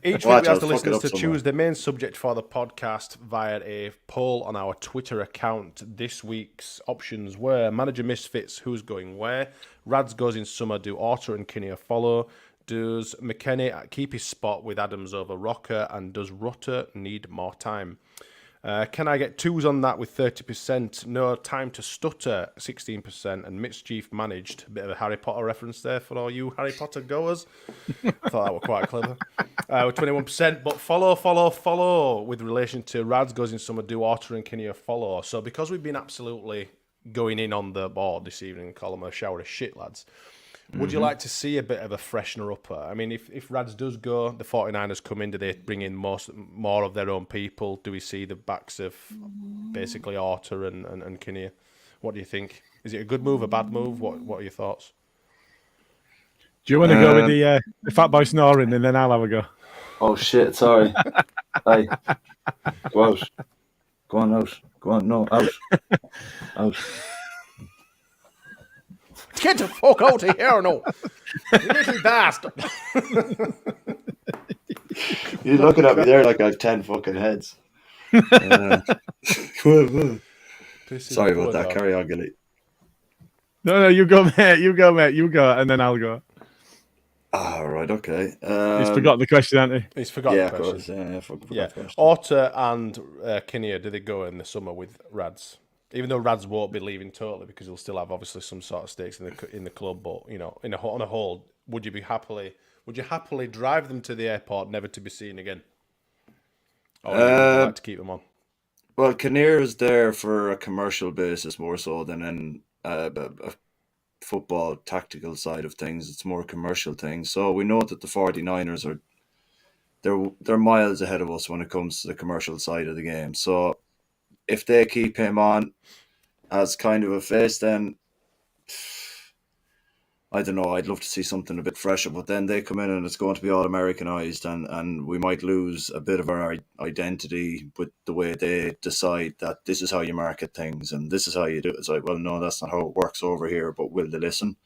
Each week Watch, we ask I'll the fuck it listeners up to somewhere. choose the main subject for the podcast via a poll on our Twitter account. This week's options were Manager Misfits, who's going where? Rads goes in summer, do Orta and Kinney a follow? Does McKennie keep his spot with Adams over Rocker? And does Rutter need more time? Can I get 2s on that with 30%? No time to stutter, 16%. And Mischief managed. A bit of a Harry Potter reference there for all you Harry Potter goers. I thought that was quite clever. With 21%. But follow with relation to Rads goes in summer, do Orta and Kinney a follow. So because we've been absolutely going in on the board this evening and call them a shower of shit, lads, would you like to see a bit of a freshener upper? I mean, if Rads does go, the 49ers come in, do they bring in more of their own people? Do we see the backs of basically Orta and Kinnear? What do you think? Is it a good move, a bad move? What are your thoughts? Do you want to go with the fat boy snoring and then I'll have a go? Oh shit! Sorry. Hey, go out. Go on out. Go on. No, out. Out. Get the fuck out of here, no! You little bastard! You're looking at me there like I have 10 fucking heads. Uh, Pissing sorry poor about that. dog. Carry on, Gilly. No, you go, mate. You go, mate. You go, and then I'll go. Right, okay. He's forgotten the question, hasn't he? He's forgotten Yeah, the of question. course. Yeah, forgot Yeah, the question. Orta and Kinnear, did they go in the summer with Rads? Even though Rads won't be leaving totally because he'll still have obviously some sort of stakes in the club. But you know, on a whole, would you happily drive them to the airport, never to be seen again, or would you like to keep them on? Well, Kinnear is there for a commercial basis more so than in a football tactical side of things. It's more a commercial thing. So we know that the 49ers are they're miles ahead of us when it comes to the commercial side of the game. So if they keep him on as kind of a face, then I don't know. I'd love to see something a bit fresher, but then they come in and it's going to be all Americanized, and we might lose a bit of our identity with the way they decide that this is how you market things and this is how you do it. It's like, well, no, that's not how it works over here, but will they listen?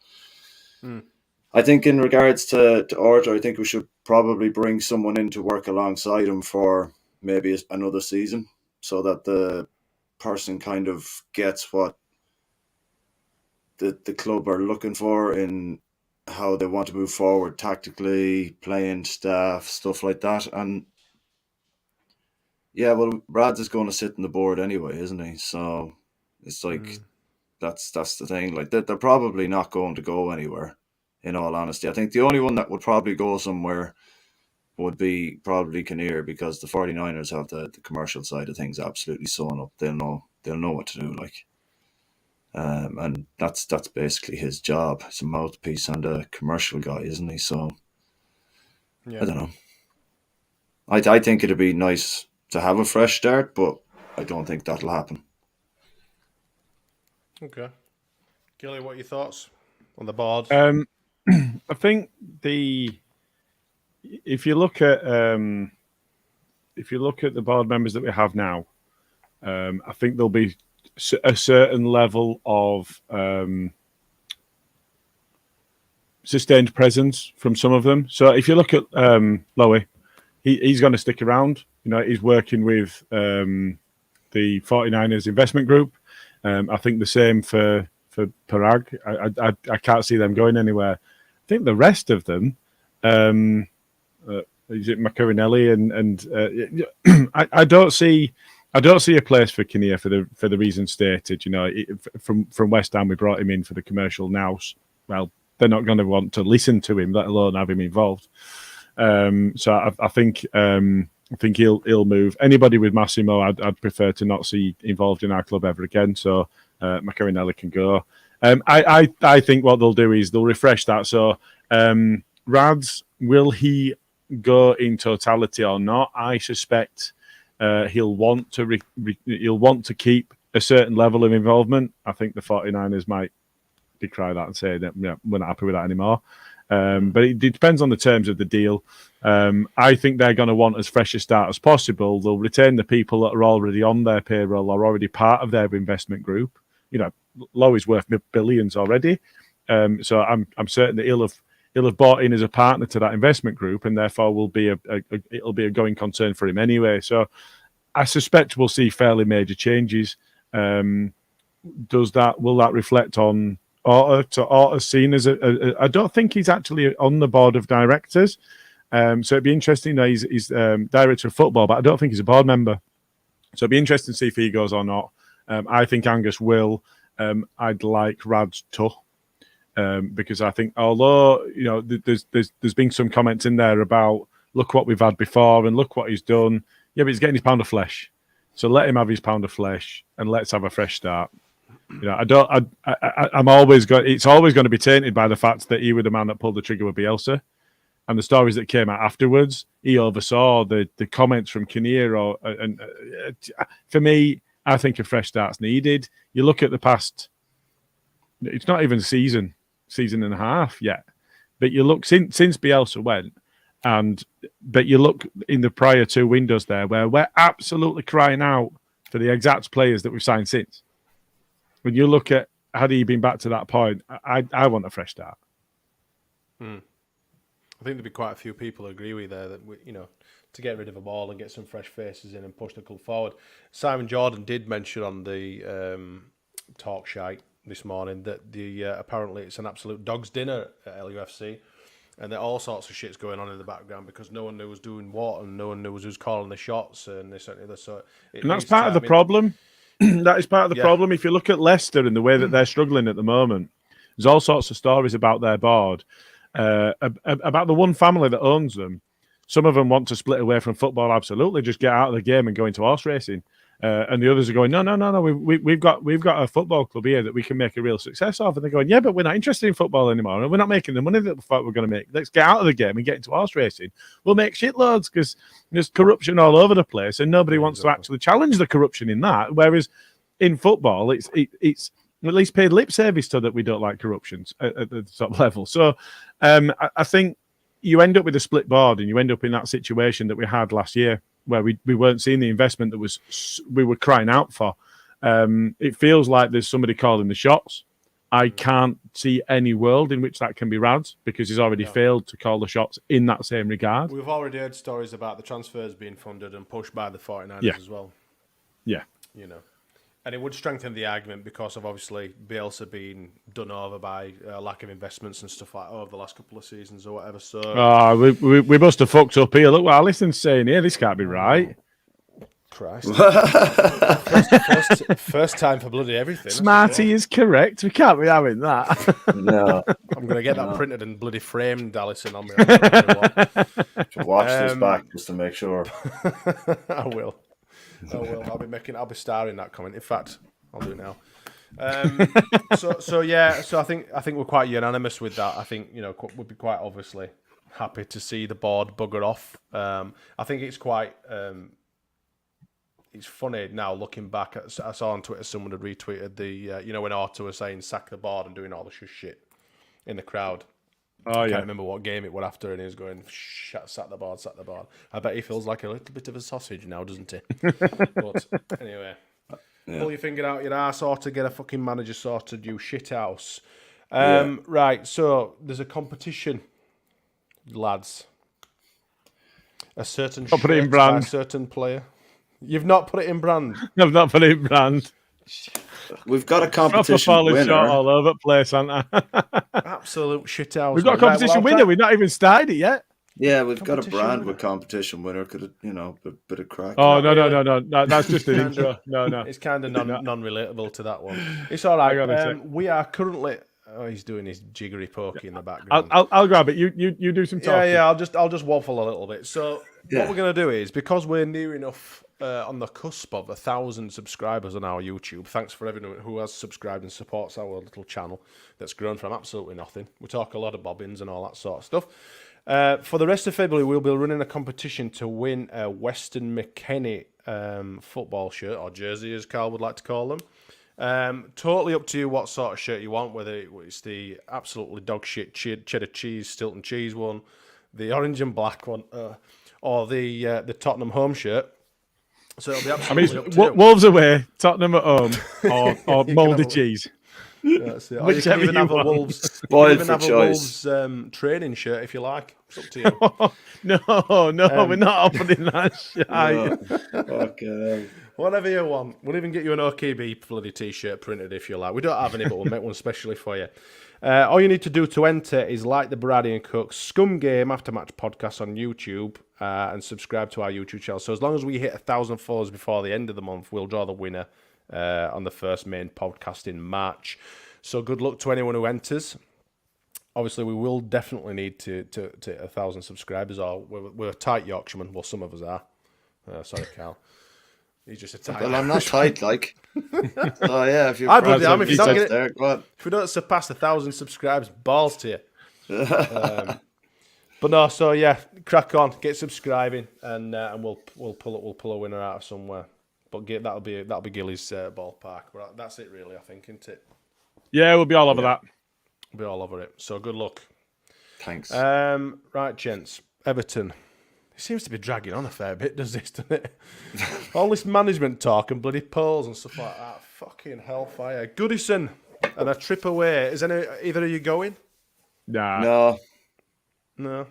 I think in regards to Orta, I think we should probably bring someone in to work alongside him for maybe another season so that the person kind of gets what the club are looking for in how they want to move forward tactically, playing staff, stuff like that. And yeah, well, Rads is going to sit on the board anyway, isn't he? So it's like that's the thing. Like they're probably not going to go anywhere. In all honesty, I think the only one that would probably go somewhere would be probably Kinnear because the 49ers have the commercial side of things absolutely sewn up. They'll know what to do. Like. And that's basically his job. He's a mouthpiece and a commercial guy, isn't he? So Yeah. I don't know. I think it'd be nice to have a fresh start, but I don't think that'll happen. Okay, Gilly, what are your thoughts on the board? I think if you look at the board members that we have now, I think there'll be a certain level of sustained presence from some of them. So if you look at Lowy, he's going to stick around. You know, he's working with the 49ers investment group. I think the same for Parag. I can't see them going anywhere. I think the rest of them, is it Macarinelli and I don't see a place for Kinnear for the reasons stated. You know, from West Ham we brought him in for the commercial nous. Well, they're not going to want to listen to him, let alone have him involved. So I think he'll move. Anybody with Massimo, I'd prefer to not see involved in our club ever again. So Macarinelli can go. I think what they'll do is they'll refresh that. So Rads, will he go in totality or not? I suspect he'll want to keep a certain level of involvement. I think the 49ers might decry that and say that we're not happy with that anymore. But it depends on the terms of the deal. I think they're going to want as fresh a start as possible. They'll retain the people that are already on their payroll or already part of their investment group. You know, Lowy's worth billions already. So I'm certain that he'll have bought in as a partner to that investment group, and therefore will be it'll be a going concern for him anyway. So I suspect we'll see fairly major changes. Will that reflect on Orta? So Orta's seen as I don't think he's actually on the board of directors. So it'd be interesting. He's director of football, but I don't think he's a board member. So it'd be interesting to see if he goes or not. I think Angus will. I'd like Rads to. Because I think, although you know, there's been some comments in there about look what we've had before and look what he's done. Yeah, but he's getting his pound of flesh, so let him have his pound of flesh and let's have a fresh start. You know, I'm always going. It's always going to be tainted by the fact that he was the man that pulled the trigger with Bielsa, and the stories that came out afterwards. He oversaw the comments from Kinnear, and for me, I think a fresh start's needed. You look at the past. It's not even season and a half yet. But you look since Bielsa went, but you look in the prior two windows there where we're absolutely crying out for the exact players that we've signed since. When you look at had he been back to that point, I want a fresh start. I think there'd be quite a few people who agree with you there that to get rid of a ball and get some fresh faces in and push the club forward. Simon Jordan did mention on the talk shite this morning that the apparently it's an absolute dog's dinner at LUFC, and that all sorts of shit's going on in the background because no one knew who's doing what and no one knew who's calling the shots and this and the other. So and that's part of the problem. That is part of the problem. If you look at Leicester and the way that they're struggling at the moment, there's all sorts of stories about their board, about the one family that owns them. Some of them want to split away from football, absolutely, just get out of the game and go into horse racing. And the others are going, no. We've got a football club here that we can make a real success of. And they're going, yeah, but we're not interested in football anymore. And we're not making the money that we thought we were going to make. Let's get out of the game and get into horse racing. We'll make shitloads because there's corruption all over the place, and nobody wants to actually challenge the corruption in that. Whereas in football, it's at least paid lip service to that we don't like corruptions at the top level. So I think you end up with a split board, and you end up in that situation that we had last year, where we weren't seeing the investment that we were crying out for. It feels like there's somebody calling the shots. I can't see any world in which that can be Rads, because he's already failed to call the shots in that same regard. We've already heard stories about the transfers being funded and pushed by the 49ers as well. Yeah. You know. And it would strengthen the argument because of obviously Bielsa being done over by lack of investments and stuff like that over the last couple of seasons or whatever. So we must have fucked up here. Look what Alison's saying here. This can't be right. Christ. first time for bloody everything. Smarty is correct. We can't be having that. No. I'm going to get that printed and bloody framed, Alison, on me. Watch this back just to make sure. I will. I'll be starring that comment. In fact, I'll do it now. So I think we're quite unanimous with that. I think we'd be quite obviously happy to see the board bugger off. I think it's quite it's funny now looking back. I saw on Twitter someone had retweeted the when Otto was saying sack the board and doing all the shit in the crowd. I can't remember what game it was after, and he was going, sack the board. I bet he feels like a little bit of a sausage now, doesn't he? But anyway, pull your finger out your ass or to get a fucking manager sorted, you shit house. Right, so there's a competition, lads. A certain shirt put it in by a brand. certain player. You've not put it in brand? I've not put it in brand. We've got a competition falling winner. short all over the place, aren't I? Absolute shit house. We've got a competition winner. We've not even started it yet. Yeah, we've got a brand with competition winner. Could have, a bit of crack. Oh no! That's just an intro. No. It's kind of non-relatable to that one. It's all right. We are currently. Oh, he's doing his jiggery pokey in the background. I'll grab it. You do some talking. Yeah. I'll just waffle a little bit. So what we're gonna do is, because we're near enough on the cusp of 1,000 subscribers on our YouTube. Thanks for everyone who has subscribed and supports our little channel that's grown from absolutely nothing. We talk a lot of bobbins and all that sort of stuff. For the rest of February, we'll be running a competition to win a Weston McKennie football shirt, or jersey as Karl would like to call them. Totally up to you what sort of shirt you want, whether it's the absolutely dog shit cheddar cheese, Stilton cheese one, the orange and black one, or the Tottenham home shirt. So it'll be absolutely up to you. Wolves away, Tottenham at home, or mouldy cheese. That's it. Whichever you can even have a Wolves, Wolves training shirt if you like. It's up to you. No, we're not offering that shit. Okay. Whatever you want. We'll even get you an OKB bloody t-shirt printed if you like. We don't have any, but we'll make one specially for you. All you need to do to enter is like the Brady and Cook Scum Game Aftermatch podcast on YouTube and subscribe to our YouTube channel. So as long as we hit 1,000 followers before the end of the month, we'll draw the winner on the first main podcast in March. So good luck to anyone who enters. Obviously, we will definitely need to 1,000 subscribers, or we're a tight Yorkshireman. Well, some of us are. Sorry, Karl. He's just a tight. Well, I'm not tight, like. So yeah, if you're if we don't surpass 1,000 subscribers, balls to you. But no, so yeah, crack on, get subscribing, and we'll pull a winner out of somewhere. But that'll be Gilly's ballpark. But that's it, really. I think, isn't it? Yeah, we'll be all over that. We'll be all over it. So good luck. Thanks. Right, gents. Everton. It seems to be dragging on a fair bit, doesn't it? All this management talk and bloody polls and stuff like that. Fucking hellfire. Goodison and a trip away. Is either of you going? Nah. No.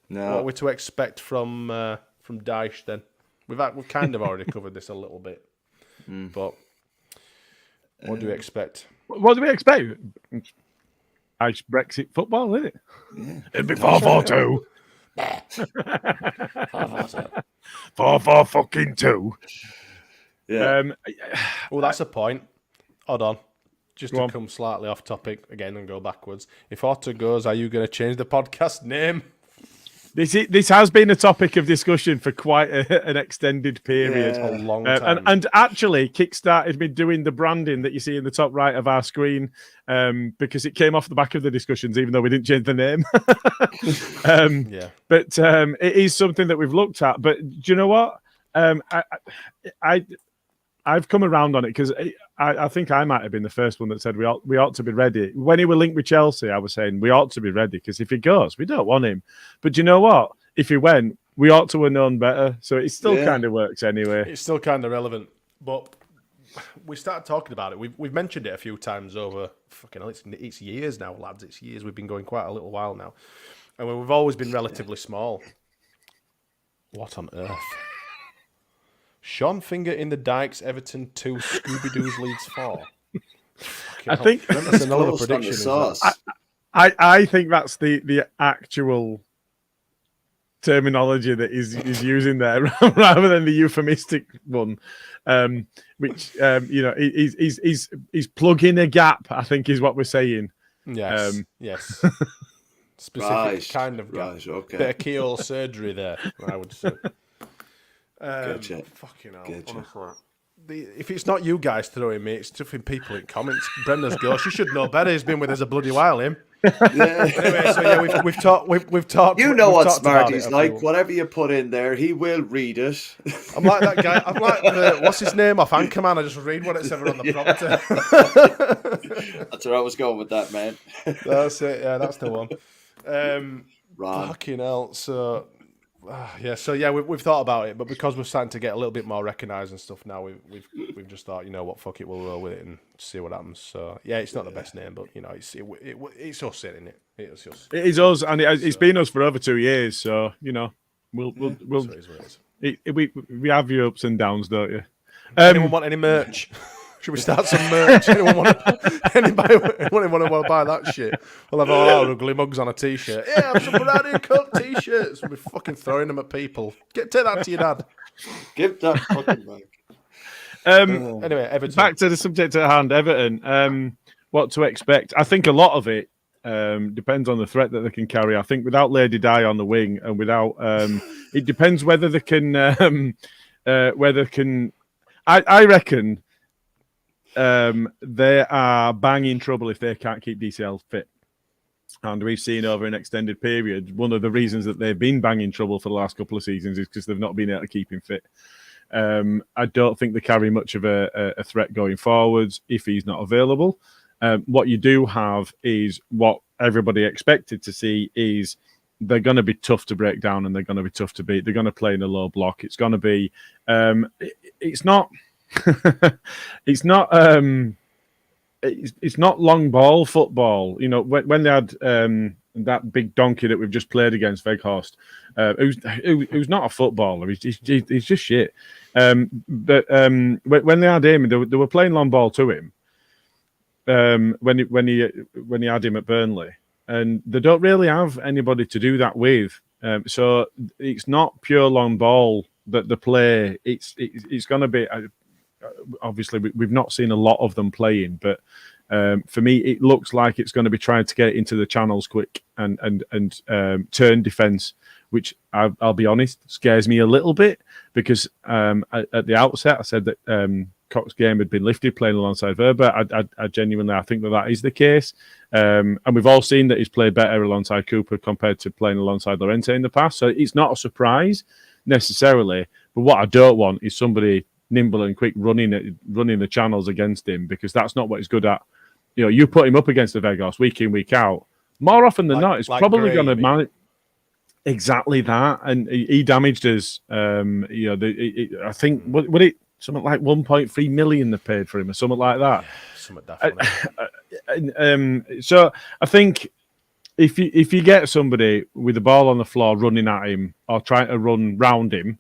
What are we to expect from from Dyche then? We've kind of already covered this a little bit, but what do you expect? What do we expect? Irish Brexit football, isn't it? Yeah. It'd be 4-4-2. 4-4-2. Yeah. Well, that's a point. Hold on. Just to come slightly off topic again and go backwards. If Otto goes, are you going to change the podcast name? This has been a topic of discussion for quite an extended period. A long time. And actually, Kickstart has been doing the branding that you see in the top right of our screen because it came off the back of the discussions, even though we didn't change the name. But it is something that we've looked at. But do you know what? I've come around on it because I think I might have been the first one that said we ought to be ready. When he was linked with Chelsea, I was saying we ought to be ready because if he goes, we don't want him. But do you know what? If he went, we ought to have known better. So it still kind of works anyway. It's still kind of relevant. But we started talking about it. We've mentioned it a few times over, fucking hell, it's years now, lads. It's years. We've been going quite a little while now. And we've always been relatively small. What on earth? Sean Finger in the Dykes, Everton 2, Scooby-Doo's Leeds 4. I think that's another prediction. I think that's the actual terminology that is using there rather than the euphemistic one, which he's plugging a gap. I think is what we're saying. Yes, yes. Specific kind of gap. Okay. Bit of keyhole surgery there, I would say. Gotcha. Fucking hell, honestly. If it's not you guys throwing me, it's stuffing people in comments. Brenda's ghost. You should know better. He's been with us a bloody while, him. Yeah. Anyway, so yeah, we've talked. We've talked. You know we've what talked Smarty's like. Whatever you put in there, he will read it. I'm like that guy. I'm like what's his name off Anchorman. I just read what it's ever on the prompter. That's where I was going with that, man. That's it. Yeah, that's the one. Ron. Fucking hell. So. We've thought about it, but because we're starting to get a little bit more recognised and stuff now, we've just thought, you know what, fuck it, we'll roll with it and see what happens. So yeah, it's not the best name, but you know, it's us, isn't it? It's us. It is us, and it's been us for over 2 years. So you know, we'll so it is. we have your ups and downs, don't you? Anyone want any merch? Should we start some merch? Anyone want to buy that shit? We'll have all our ugly mugs on a t-shirt. Yeah, have some Brady Cup t-shirts. We'll be fucking throwing them at people. Take that to your dad. Give that fucking back. Anyway, Everton. Back to the subject at hand, Everton. What to expect? I think a lot of it depends on the threat that they can carry. I think without Lady Di on the wing and without... it depends whether they can... I reckon... they are bang in trouble if they can't keep DCL fit. And we've seen over an extended period, one of the reasons that they've been bang in trouble for the last couple of seasons is because they've not been able to keep him fit. I don't think they carry much of a threat going forwards if he's not available. What you do have is what everybody expected to see is they're going to be tough to break down and they're going to be tough to beat. They're going to play in a low block. It's going to be... it's not... it's not long ball football. You know, when they had that big donkey that we've just played against, Weghorst, who's not a footballer. He's just shit. But when they had him, they were playing long ball to him. When he had him at Burnley, and they don't really have anybody to do that with. So it's not pure long ball that they play. It's going to be. Obviously, we've not seen a lot of them playing, but for me, it looks like it's going to be trying to get into the channels quick and turn defence, which I'll be honest, scares me a little bit because at the outset I said that Cox's game had been lifted playing alongside Verba. I genuinely think that is the case, and we've all seen that he's played better alongside Cooper compared to playing alongside Llorente in the past. So it's not a surprise necessarily, but what I don't want is somebody nimble and quick running the channels against him because that's not what he's good at. You know, you put him up against the Weghorst week in, week out. More often than not, it's probably going to manage exactly that. And he damaged us. I think would it something like 1.3 million they paid for him or something like that. Yeah, something definitely. So I think if you get somebody with the ball on the floor running at him or trying to run round him,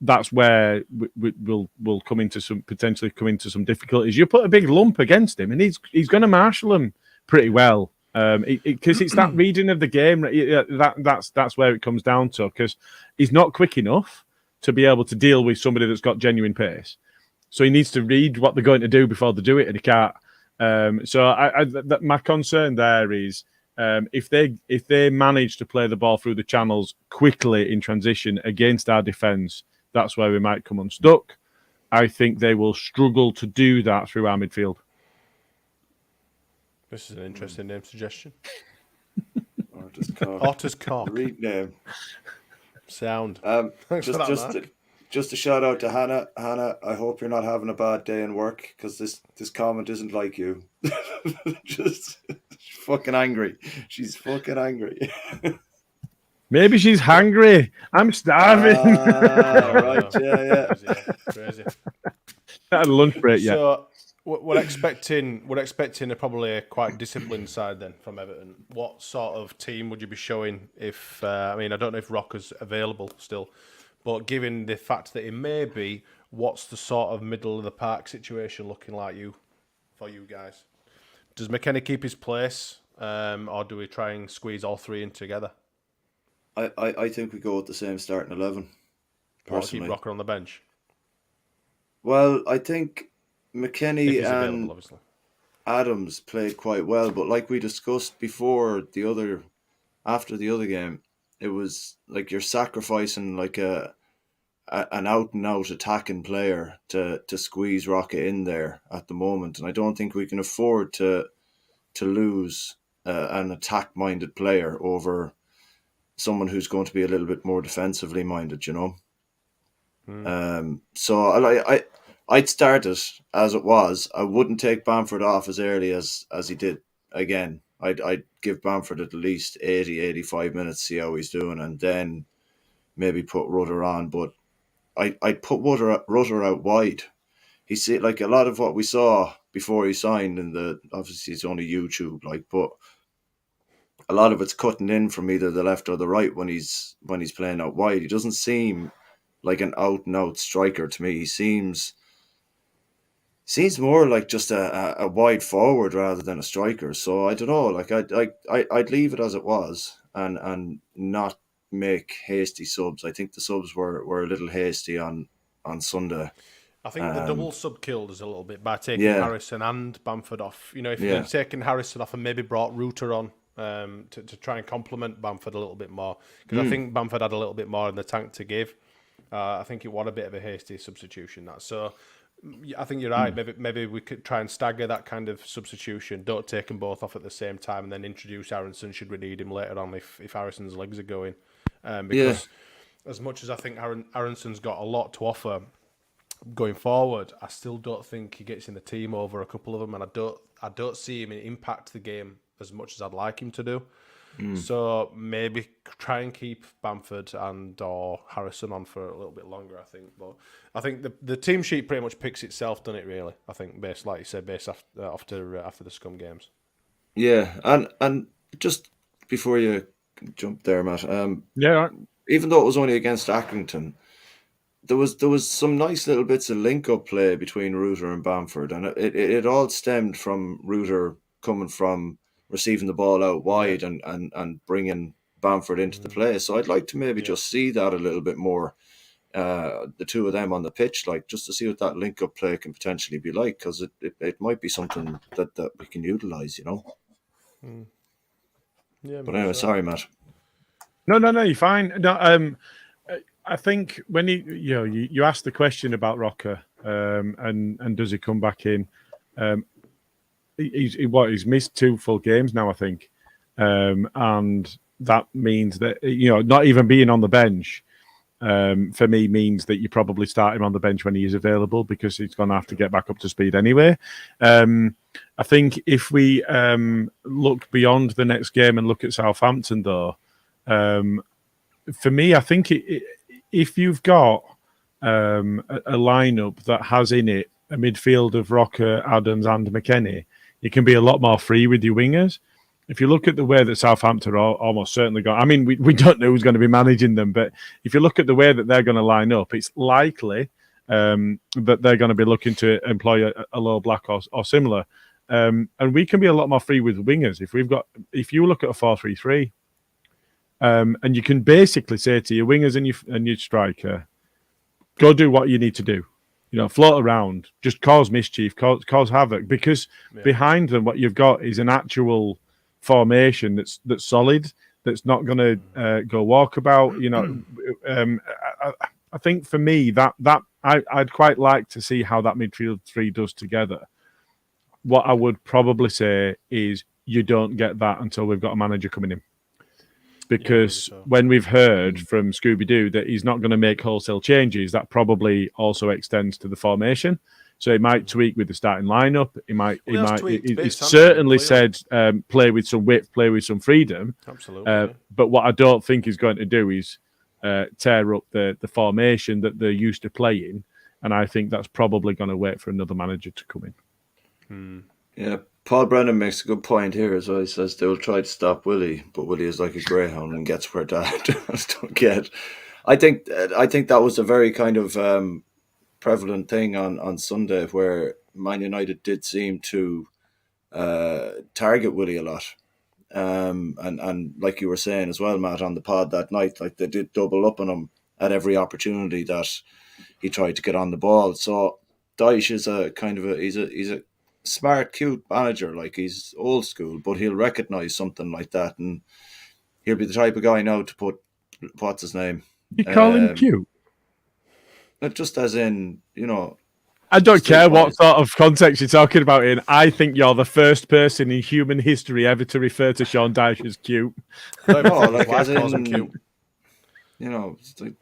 that's where we'll come into some difficulties. You put a big lump against him, and he's going to marshal him pretty well. Because it's that reading of the game that's where it comes down to. Because he's not quick enough to be able to deal with somebody that's got genuine pace, so he needs to read what they're going to do before they do it, and he can't. My concern there is if they manage to play the ball through the channels quickly in transition against our defence, that's where we might come unstuck. I think they will struggle to do that through our midfield. This is an interesting name suggestion. Otters Cock. Read name. Sound. Just a shout out to Hannah. Hannah, I hope you're not having a bad day in work, because this comment isn't like you. Just fucking angry. She's fucking angry. Maybe she's hungry. I'm starving. Right, yeah. Crazy. Not had a lunch break yet. So we're expecting probably a quite disciplined side then from Everton. What sort of team would you be showing if? I don't know if Rocker's available still, but given the fact that it may be, what's the sort of middle of the park situation looking like for you guys? Does McKennie keep his place, or do we try and squeeze all three in together? I think we go with the same starting 11. Personally, Keep Rocker on the bench. Well, I think McKennie and obviously. Adams played quite well, but like we discussed before, after the other game, it was like you're sacrificing like an out and out attacking player to squeeze Rocket in there at the moment, and I don't think we can afford to lose an attack minded player over someone who's going to be a little bit more defensively minded, you know. So I'd start it as it was. I wouldn't take Bamford off as early as he did again. I'd give Bamford at least 80-85 minutes, see how he's doing, and then maybe put Rutter on. But I'd put Rutter out wide. He's like a lot of what we saw before he signed, and obviously it's only YouTube, but a lot of it's cutting in from either the left or the right when he's playing out wide. He doesn't seem like an out and out striker to me. He seems more like just a wide forward rather than a striker. So I don't know. Like I'd leave it as it was and not make hasty subs. I think the subs were a little hasty on Sunday. I think the double sub killed us a little bit by taking Harrison and Bamford off. You know, if you'd taken Harrison off and maybe brought Rutter on to try and complement Bamford a little bit more, because I think Bamford had a little bit more in the tank to give. I think it was a bit of a hasty substitution. So I think you're right. Maybe we could try and stagger that kind of substitution. Don't take them both off at the same time, and then introduce Harrison should we need him later on if Harrison's legs are going. Because as much as I think Harrison's got a lot to offer going forward, I still don't think he gets in the team over a couple of them, and I don't see him impact the game as much as I'd like him to do. So maybe try and keep Bamford or Harrison on for a little bit longer, I think. But I think the team sheet pretty much picks itself, doesn't it, really? I think, based, like you said, based after the Scum games. Yeah, and just before you jump there, Matt, even though it was only against Accrington, there was some nice little bits of link-up play between Rutter and Bamford, and it all stemmed from Rutter coming from receiving the ball out wide and bringing Bamford into the play. So I'd like to maybe just see that a little bit more, the two of them on the pitch, like just to see what that link-up play can potentially be like, because it might be something that we can utilise, you know. Yeah, but anyway, sorry, Matt. No, you're fine. No, I think when you asked the question about Rocker, and does he come back in? He's missed 2 full games now, I think, and that means that not even being on the bench for me means that you probably start him on the bench when he is available, because he's going to have to get back up to speed anyway. I think if we look beyond the next game and look at Southampton, though, for me, I think if you've got a lineup that has in it a midfield of Rocker, Adams, and McKennie, you can be a lot more free with your wingers. if you look at the way that Southampton are almost certainly going, I mean, we don't know who's going to be managing them, but if you look at the way that they're going to line up, it's likely that they're going to be looking to employ a low black or similar. And we can be a lot more free with wingers if you look at a 4-3-3, and you can basically say to your wingers and your striker, go do what you need to do. Float around, just cause mischief, cause havoc, because behind them, what you've got is an actual formation that's solid, that's not going to go walkabout. I think for me that I'd quite like to see how that midfield three does together. What I would probably say is you don't get that until we've got a manager coming in. Because when we've heard from Scooby-Doo that he's not going to make wholesale changes, that probably also extends to the formation. So he might tweak with the starting lineup. He certainly said play with some width, play with some freedom. Absolutely. But what I don't think he's going to do is tear up the formation that they're used to playing. And I think that's probably going to wait for another manager to come in. Yeah, Paul Brennan makes a good point here as well. He says they will try to stop Willie, but Willie is like a greyhound and gets where Dad don't get. I think that was a very kind of prevalent thing on Sunday, where Man United did seem to target Willie a lot. And like you were saying as well, Matt, on the pod that night, like they did double up on him at every opportunity that he tried to get on the ball. So Dyche is a kind of he's a smart, cute manager. Like, he's old school, but he'll recognise something like that, and he'll be the type of guy now to put what's his name. You call him cute? Not just as in, I don't care what sort of context you're talking about in. I think you're the first person in human history ever to refer to Sean Dyche as cute. No, like as in, cute. It's like,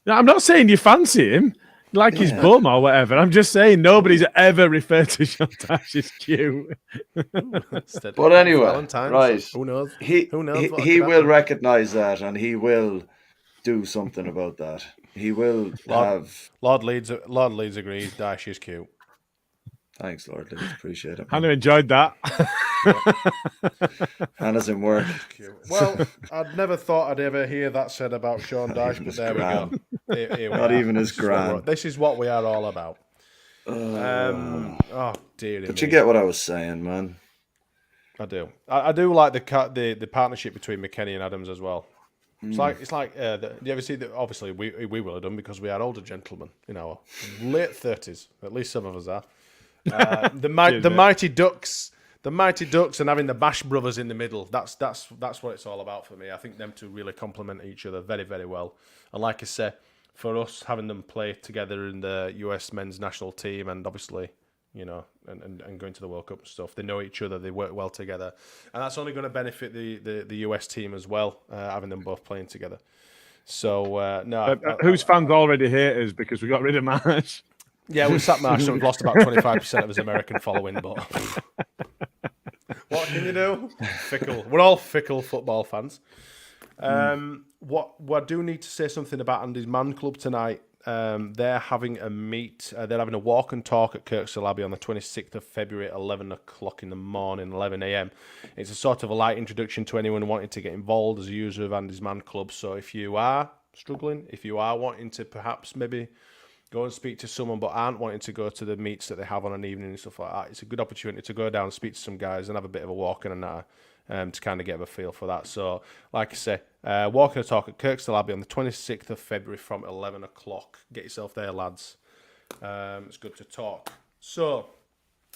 I'm not saying you fancy him, like his bum or whatever. I'm just saying nobody's ever referred to Sean Dyche as cute. But anyway, Valentine's, right? Who knows? He will recognise that, and he will do something about that. He will have. Lord Leeds agrees. Dyche is cute. Thanks, Lord Leeds. Appreciate it. Hannah enjoyed that. Hannah's in work. Well, I'd never thought I'd ever hear that said about Sean Dyche, but there we go. Here Not even his grand. This is what we are all about. Oh dear. But you get what I was saying, man. I do. I do like the partnership between McKennie and Adams as well. It's like do you ever see that? Obviously, we will have done, because we are older gentlemen in our late 30s. At least some of us are. The Mighty Ducks, and having the Bash brothers in the middle. That's what it's all about for me. I think them two really complement each other very, very well. And like I say, for us, having them play together in the US men's national team, and obviously, and going to the World Cup and stuff, they know each other, they work well together, and that's only going to benefit the US team as well, having them both playing together. So whose fans already hate us because we got rid of Marsch? Yeah, we sat Marsch, so we've lost about 25% of his American following, but what can you do? Fickle. We're all fickle football fans. What I do need to say something about Andy's Man Club tonight. They're having a meet. They're having a walk and talk at Kirkstall Abbey on the 26th of February at 11 o'clock in the morning, 11 a.m. It's a sort of a light introduction to anyone wanting to get involved as a user of Andy's Man Club. So if you are struggling, if you are wanting to perhaps maybe go and speak to someone but aren't wanting to go to the meets that they have on an evening and stuff like that, it's a good opportunity to go down and speak to some guys and have a bit of a walk and to kind of get a feel for that. So, like I say, walk and talk at Kirkstall Abbey on the 26th of February from 11 o'clock. Get yourself there, lads. It's good to talk. So,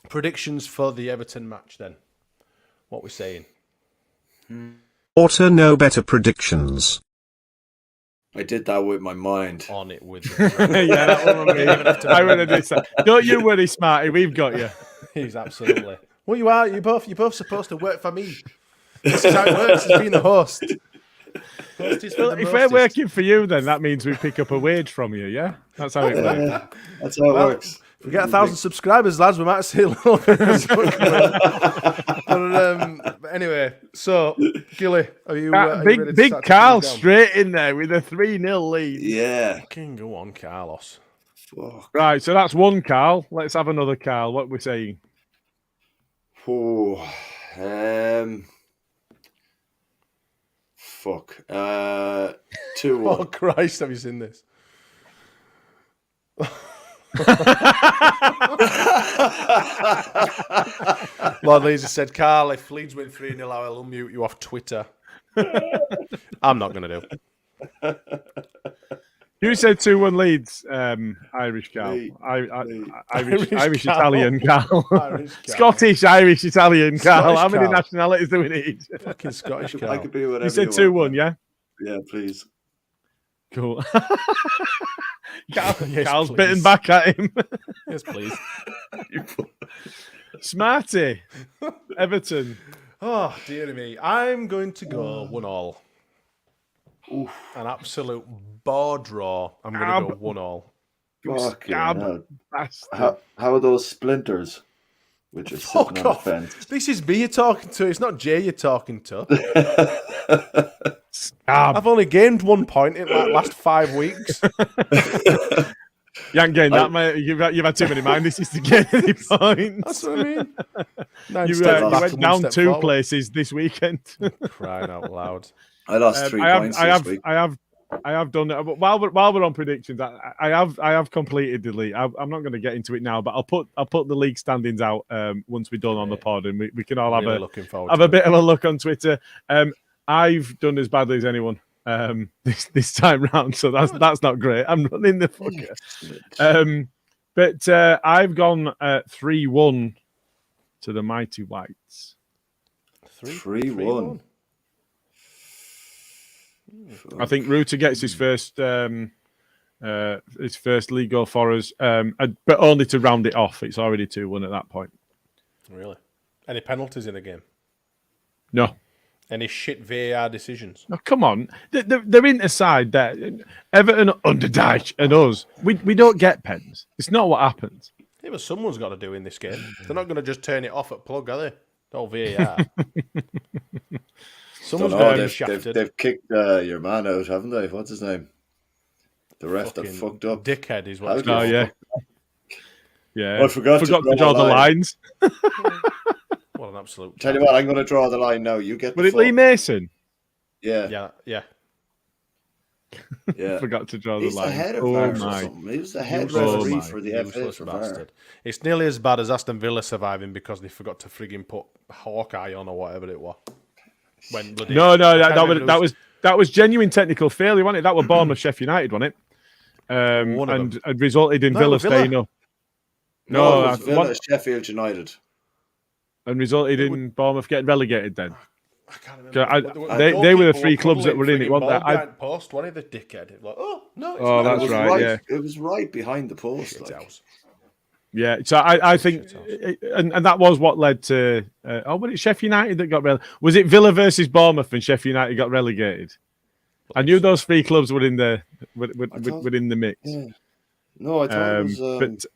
predictions for the Everton match then. What we're saying? Ought to know better predictions. I did that with my mind. On it with Yeah, that one I would have done that. Don't you worry, Smarty. We've got you. He's absolutely. Well, you are. You're both supposed to work for me. This is how it works. As being the host. If we're working for you, then that means we pick up a wage from you. Yeah, that's how it works. That's how it works. If we get 1,000 subscribers, lads, we might see a little bit. But anyway, so Gilly, are you ready to big start Carl down? straight in there with a 3-0 lead? Yeah. Fucking go on, Carlos. Fuck. Right, so that's one Carl. Let's have another Carl. What we're saying? Oh, Fuck. 2-1. Oh Christ, have you seen this? Lord Leeds has said, Carl, if Leeds win 3-0, I'll unmute you off Twitter. I'm not going to do. You said 2-1 Leeds, Irish Carl. Me. Irish Italian Carl. Irish Carl. Scottish, Irish, Italian Carl. Scottish How many Carl. nationalities do we need? Fucking Scottish I Carl. could be whatever You said you 2-1, want. yeah? Yeah, please. Cool. Yes, Carl's please. bitten back at him. Yes, please. Smarty, Everton. Oh, dear me. I'm going to go 1-1. An absolute bore draw. I'm going to go 1-1. Fucking Scab hell. bastard. How are those splinters? Which are sitting Fuck on the off. fence. This is me you're talking to. It's not Jay you're talking to. Scab. I've only gained 1 point in like last 5 weeks. You ain't getting that, mate. You've had too many minuses to get any points. That's what I mean. Nine You steps back went and 1 down step 2 forward. places this weekend. Crying out loud. I lost 3 points this week. I have done it. But while we're on predictions, I have completed the league. I'm not going to get into it now, but I'll put the league standings out once we're done on the pod, and we can all Really looking forward have to a bit of a look on Twitter. I've done as badly as anyone this time round, so that's not great. I'm running the fucker. But I've gone 3-1 to the mighty Whites. 3-1. I think Ruta gets his first league goal for us, but only to round it off. It's already 2-1 at that point. Really? Any penalties in the game? No. Any shit VAR decisions? Oh, come on. They're in a side there. Everton, Underdyke, and us. We don't get pens. It's not what happens. Yeah, but someone's got to do in this game. They're not going to just turn it off at plug, are they? No VAR. Someone's got to be shafted. They've kicked your man out, haven't they? What's his name? The ref that Fucking fucked up. Dickhead is what. Oh, yeah. Yeah. I forgot to draw the lines. What an absolute. Tell you what, I'm going to draw the line now. You get. Was it Lee Mason? Yeah. Yeah. Forgot to draw the He's line. the head of Oh VAR or my. something. He was the head Oh referee my. for the FA Useless for VAR. bastard. It's nearly as bad as Aston Villa surviving because they forgot to frigging put Hawkeye on or whatever it was. When bloody, No, that was genuine technical failure, wasn't it? That was Bournemouth Sheffield United, wasn't it? And resulted in Villa staying up. No, it was Villa, Sheffield United. And resulted in Bournemouth getting relegated then. I can't remember. They were the 3 clubs that were in it, weren't they? Post, one of the dickhead. Like, no, it's Oh, not. that's right. Yeah, It was right behind the post. Shit Like. house. yeah. So I think, and that was what led to. Was it Sheffield United that got relegated? Was it Villa versus Bournemouth and Sheffield United got relegated? I knew those 3 clubs were in the within the mix. Yeah. No, I thought it was. But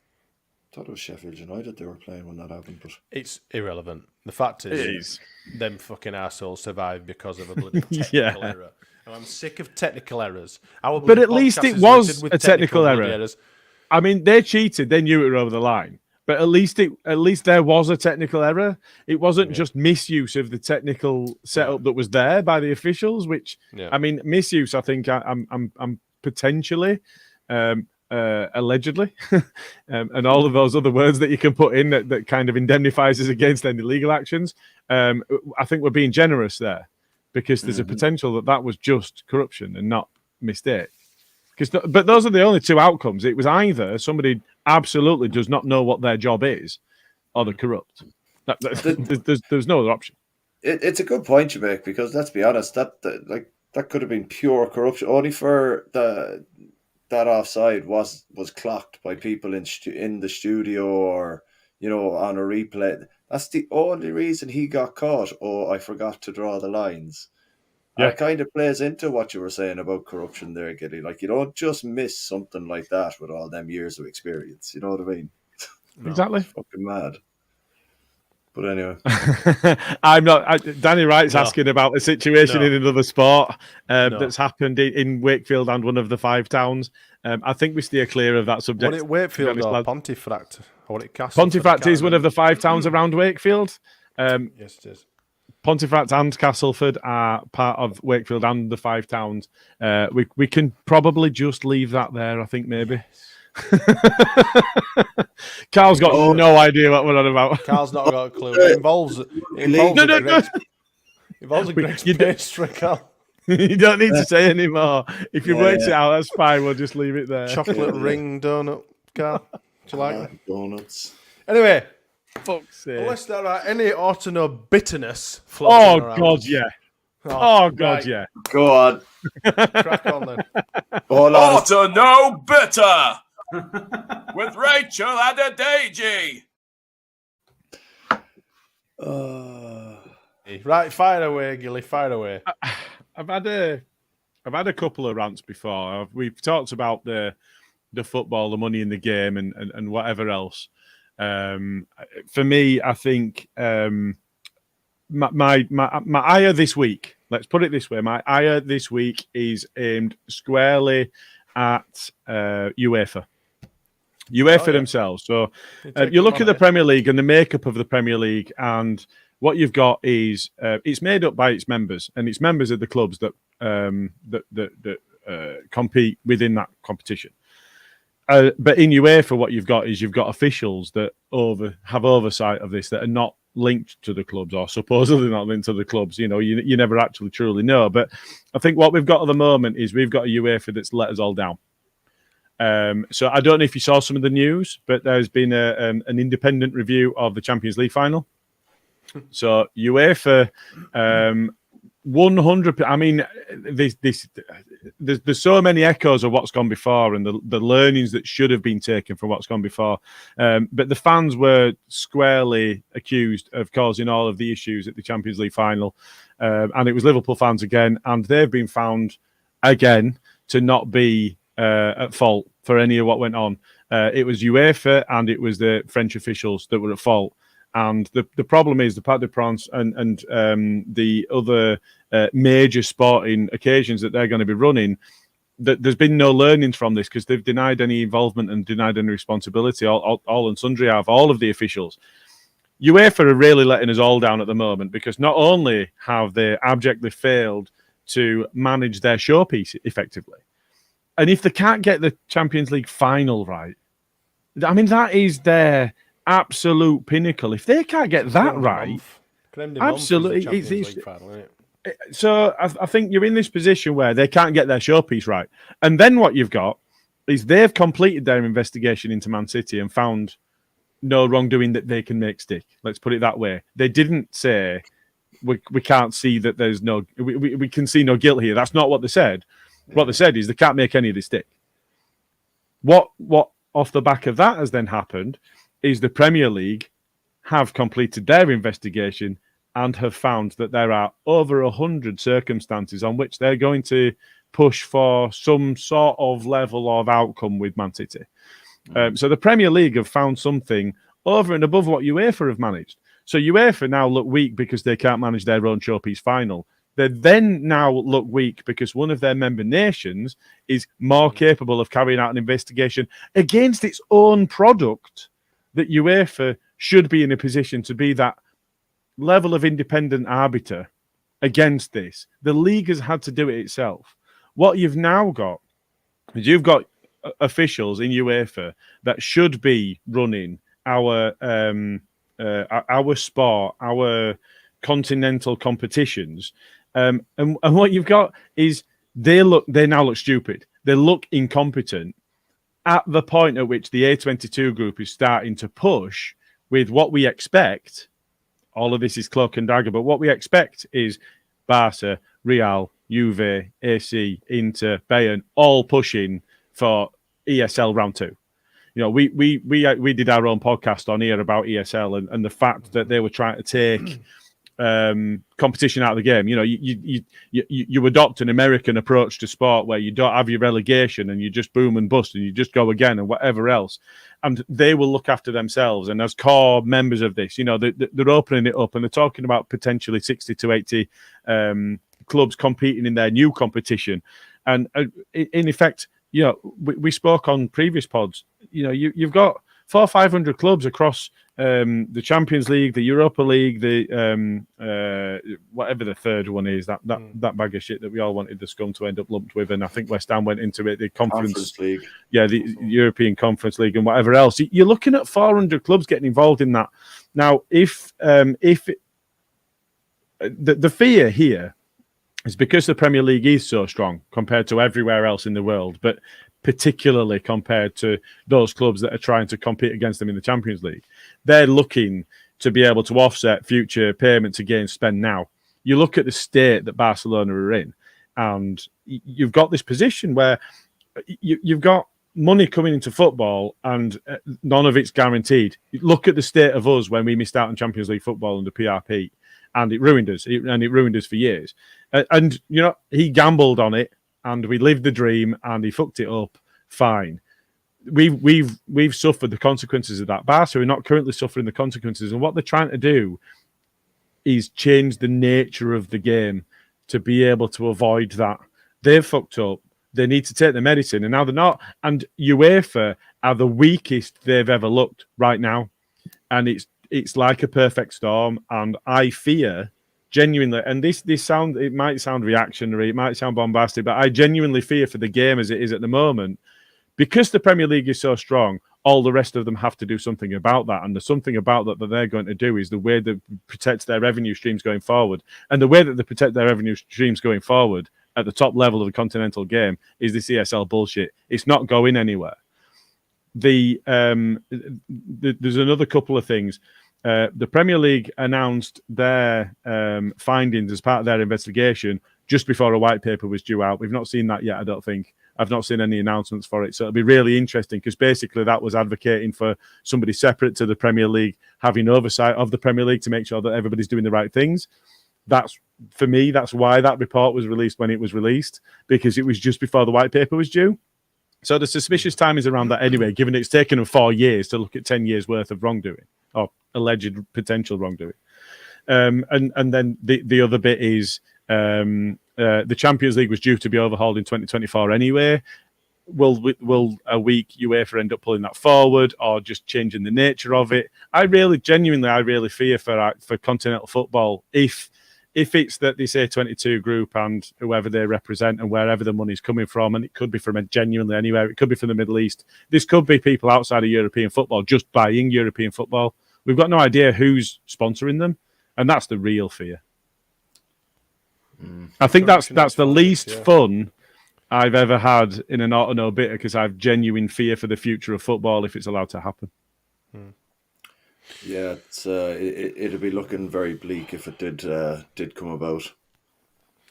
I thought it was Sheffield United they were playing when that happened. But It's irrelevant. The fact it is, is. them fucking assholes survived because of a bloody technical Yeah. error. And I'm sick of technical errors. But at least it was a technical error. Errors. I mean, they cheated. They knew it were over the line. But at least there was a technical error. It wasn't just misuse of the technical setup that was there by the officials. Which I mean, misuse. I think I'm potentially, allegedly, and all of those other words that you can put in that kind of indemnifies us against any legal actions. I think we're being generous there because there's a potential that was just corruption and not mistake. But those are the only 2 outcomes. It was either somebody absolutely does not know what their job is, or they're corrupt. There's no other option. it's a good point you make because let's be honest, that could have been pure corruption. Only for that offside was clocked by people in the studio or on a replay. That's the only reason he got caught. Oh, I forgot to draw the lines. Yeah. It kind of plays into what you were saying about corruption there, Gilly. Like, you don't just miss something like that with all them years of experience. You know what I mean? No. Exactly. It's fucking mad. But anyway. I'm not... Danny Wright's asking about a situation in another sport that's happened in Wakefield and one of the 5 towns. I think we steer clear of that subject. Was it Wakefield or Pontefract? Or was it Castle? Pontefract is one of the 5 towns around Wakefield. Yes, it is. Pontefract and Castleford are part of Wakefield and the Five Towns. We can probably just leave that there, I think, maybe. Carl's got no idea what we're on about. Carl's not got a clue. It involves a Greg's pastry, Carl. You don't need to say any more. If you worked it out, that's fine. We'll just leave it there. Chocolate ring donut, Carl. Do you like that? Donuts. Anyway, Fuck's sake. unless there are any Autono bitterness Oh, floating around. God, yeah. Oh, God, right. yeah. Go on. Crack on then. Autono bitter with Rachel Adedeji. Right, fire away, Gilly, fire away. I've had a couple of rants before. We've talked about the football, the money in the game, and whatever else. For me, I think my ire this week. Let's put it this way: my ire this week is aimed squarely at UEFA. UEFA themselves. So you look at the Premier League and the makeup of the Premier League, and what you've got is it's made up by its members, and its members are the clubs that compete within that competition. But in UEFA, what you've got officials that have oversight of this that are not linked to the clubs, or supposedly not linked to the clubs. You know, you never actually truly know. But I think what we've got at the moment is we've got a UEFA that's let us all down. So I don't know if you saw some of the news, but there's been an independent review of the Champions League final. So UEFA, 100. I mean, there's so many echoes of what's gone before and the learnings that should have been taken from what's gone before. But the fans were squarely accused of causing all of the issues at the Champions League final, and it was Liverpool fans again, and they've been found again to not be at fault for any of what went on. It was UEFA and it was the French officials that were at fault. And the problem is the Parc des Princes and the other major sporting occasions that they're going to be running, that there's been no learnings from this because they've denied any involvement and denied any responsibility. All and sundry have, all of the officials. UEFA are really letting us all down at the moment because not only have they abjectly failed to manage their showpiece effectively, and if they can't get the Champions League final right, I mean, that is their absolute pinnacle. If they can't get that right, absolutely. So I think you're in this position where they can't get their showpiece right. And then what you've got is they've completed their investigation into Man City and found no wrongdoing that they can make stick. Let's put it that way. They didn't say, we can't see that there's no, we can see no guilt here. That's not what they said. What they said is they can't make any of this stick. What off the back of that has then happened is the Premier League have completed their investigation and have found that there are over 100 circumstances on which they're going to push for some sort of level of outcome with Man City. So the Premier League have found something over and above what UEFA have managed. So UEFA now look weak because they can't manage their own showpiece final. They then now look weak because one of their member nations is more capable of carrying out an investigation against its own product, that UEFA should be in a position to be that level of independent arbiter against this. The league has had to do it itself. What you've now got is you've got officials in UEFA that should be running our sport, our continental competitions. And what you've got is they now look stupid. They look incompetent at the point at which the A22 group is starting to push with what we expect. All of this is cloak and dagger, but what we expect is Barca, Real, Juve, AC, Inter, Bayern, all pushing for ESL round 2. You know, we did our own podcast on here about ESL and the fact that they were trying to take competition out of the game. You know, you adopt an American approach to sport where you don't have your relegation and you just boom and bust and you just go again and whatever else. And they will look after themselves. And as core members of this, you know, they're opening it up and they're talking about potentially 60 to 80 clubs competing in their new competition. And in effect, you know, we spoke on previous pods, you know, you've got 400 or 500 clubs across the Champions League, the Europa League, the whatever the third one is, that bag of shit that we all wanted the scum to end up lumped with, and I think West Ham went into it, the Conference League. Yeah, the European Conference League and whatever else. You're looking at 400 clubs getting involved in that. Now, if the fear here is because the Premier League is so strong compared to everywhere else in the world, but particularly compared to those clubs that are trying to compete against them in the Champions League, they're looking to be able to offset future payments against spend now. You look at the state that Barcelona are in, and you've got this position where you've got money coming into football and none of it's guaranteed. Look at the state of us when we missed out on Champions League football under PRP. And it ruined us. It ruined us for years. And you know, he gambled on it, and we lived the dream, and he fucked it up. Fine. We've suffered the consequences of that. Barca are not currently suffering the consequences, and what they're trying to do is change the nature of the game to be able to avoid that. They've fucked up. They need to take the medicine, and now they're not. And UEFA are the weakest they've ever looked right now, and it's like a perfect storm, and I fear genuinely, and this sound, it might sound reactionary, it might sound bombastic, but I genuinely fear for the game as it is at the moment, because the Premier League is so strong. All the rest of them have to do something about that, and the something about that they're going to do is the way that protects their revenue streams going forward, and the way that they protect their revenue streams going forward at the top level of the continental game is this ESL bullshit. It's not going anywhere. There's another couple of things. The Premier League announced their findings as part of their investigation just before a white paper was due out. We've not seen that yet, I don't think. I've not seen any announcements for it. So it'll be really interesting, because basically that was advocating for somebody separate to the Premier League having oversight of the Premier League to make sure that everybody's doing the right things. That's, for me, that's why that report was released when it was released, because it was just before the white paper was due. So the suspicious time is around that anyway, given it's taken them 4 years to look at 10 years worth of wrongdoing, or alleged potential wrongdoing. And then the other bit is the Champions League was due to be overhauled in 2024 anyway. Will a weak UEFA end up pulling that forward, or just changing the nature of it? I really fear for continental football if it's that they say 22 group and whoever they represent and wherever the money's coming from, and it could be from genuinely anywhere. It could be from the Middle East. This could be people outside of European football just buying European football. We've got no idea who's sponsoring them, and that's the real fear. I think that's the least fun I've ever had in an Auto No Bitter, because I have genuine fear for the future of football if it's allowed to happen. Yeah, it'd be looking very bleak if it did come about.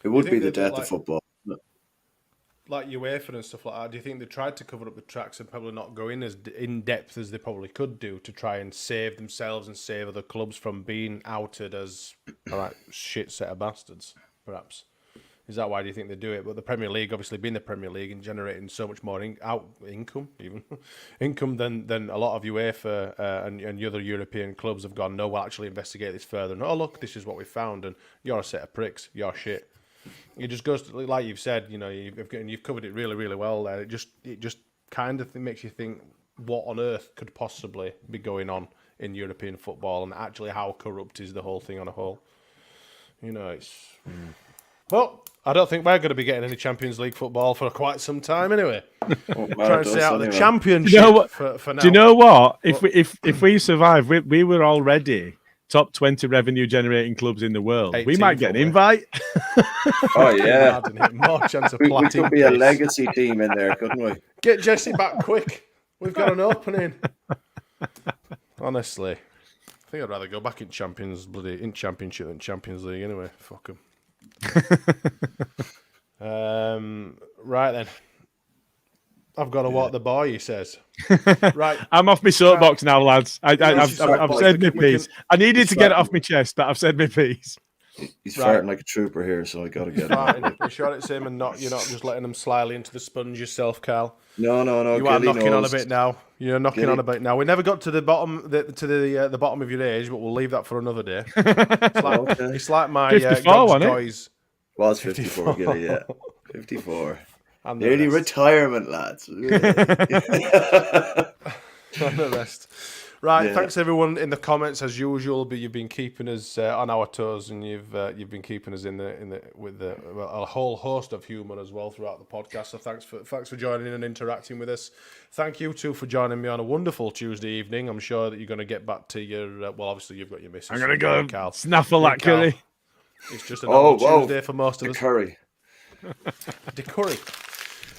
It would be the death of football. Like UEFA and stuff like that, do you think they tried to cover up the tracks and probably not go in as in depth as they probably could do to try and save themselves and save other clubs from being outed as a right shit set of bastards, perhaps? Is that why do you think they do it? But the Premier League, obviously being the Premier League and generating so much more income than a lot of UEFA and the other European clubs have gone, no, we'll actually investigate this further. And, oh, look, this is what we found, and you're a set of pricks, you're shit. It just goes to, like you've said, you know, you've covered it really, really well there. It just kind of makes you think, what on earth could possibly be going on in European football, and actually how corrupt is the whole thing on a whole. You know, it's... Well, I don't think we're going to be getting any Champions League football for quite some time anyway. Trying to stay out of the Championship for now. Do you know what? If we survive, we were already top 20 revenue generating clubs in the world. We might get an invite. Oh yeah, more chance of we could be a legacy team in there, couldn't we? Get Jesse back quick. We've got an opening. Honestly, I think I'd rather go back in Championship than Champions League anyway. Fuck them. Right then. I've got to walk the boy, he says. Right. I'm off my soapbox now, lads. I've said my piece. I needed to get it off my chest, but I've said my piece. He's farting like a trooper here, so I got to get it. You're sure it's him, and you're not just letting him slyly into the sponge yourself, Carl. No. You are knocking on a bit now. You're knocking on a bit now. We never got to the bottom, the bottom of your age, but we'll leave that for another day. It's like my 54, toys. Was 54, Gilly, yeah. 54. Nearly retirement, lads. on the rest. Right, Yeah. thanks everyone in the comments as usual. But you've been keeping us on our toes, and you've been keeping us with a whole host of humour as well throughout the podcast. So thanks for joining in and interacting with us. Thank you too for joining me on a wonderful Tuesday evening. I'm sure that you're going to get back to your well, obviously you've got your missus. I'm going to go Carl. snaffle that Carl. curry. It's just a normal Tuesday for most of the us. curry. The curry.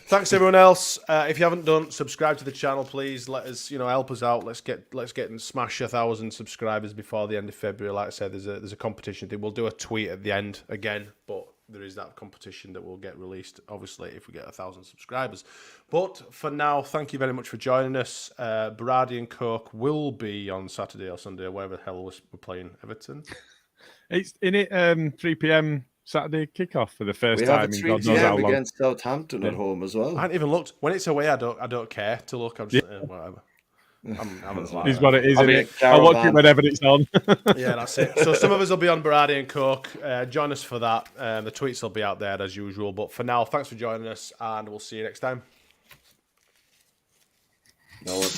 Thanks everyone else. If you haven't done, subscribe to the channel, please. Let us, help us out. Let's get and smash 1,000 subscribers before the end of February. Like I said, there's a competition thing. We'll do a tweet at the end again, but there is that competition that will get released, obviously, if we get 1,000 subscribers. But for now, thank you very much for joining us. Berardi and Coke will be on Saturday or Sunday, or wherever the hell we're playing Everton. It's in it 3 p.m. Saturday kickoff for the first We have time a in 3 God knows how p.m. long. against Southampton at home as well. I haven't even looked. When it's away, I don't care to look. I'm just whatever. Is what it is. I'll Isn't be it? at I'll watch it Caravan. whenever it's on. Yeah, that's it. So some of us will be on Berardi and Coke. Join us for that. The tweets will be out there as usual. But for now, thanks for joining us, and we'll see you next time. No one.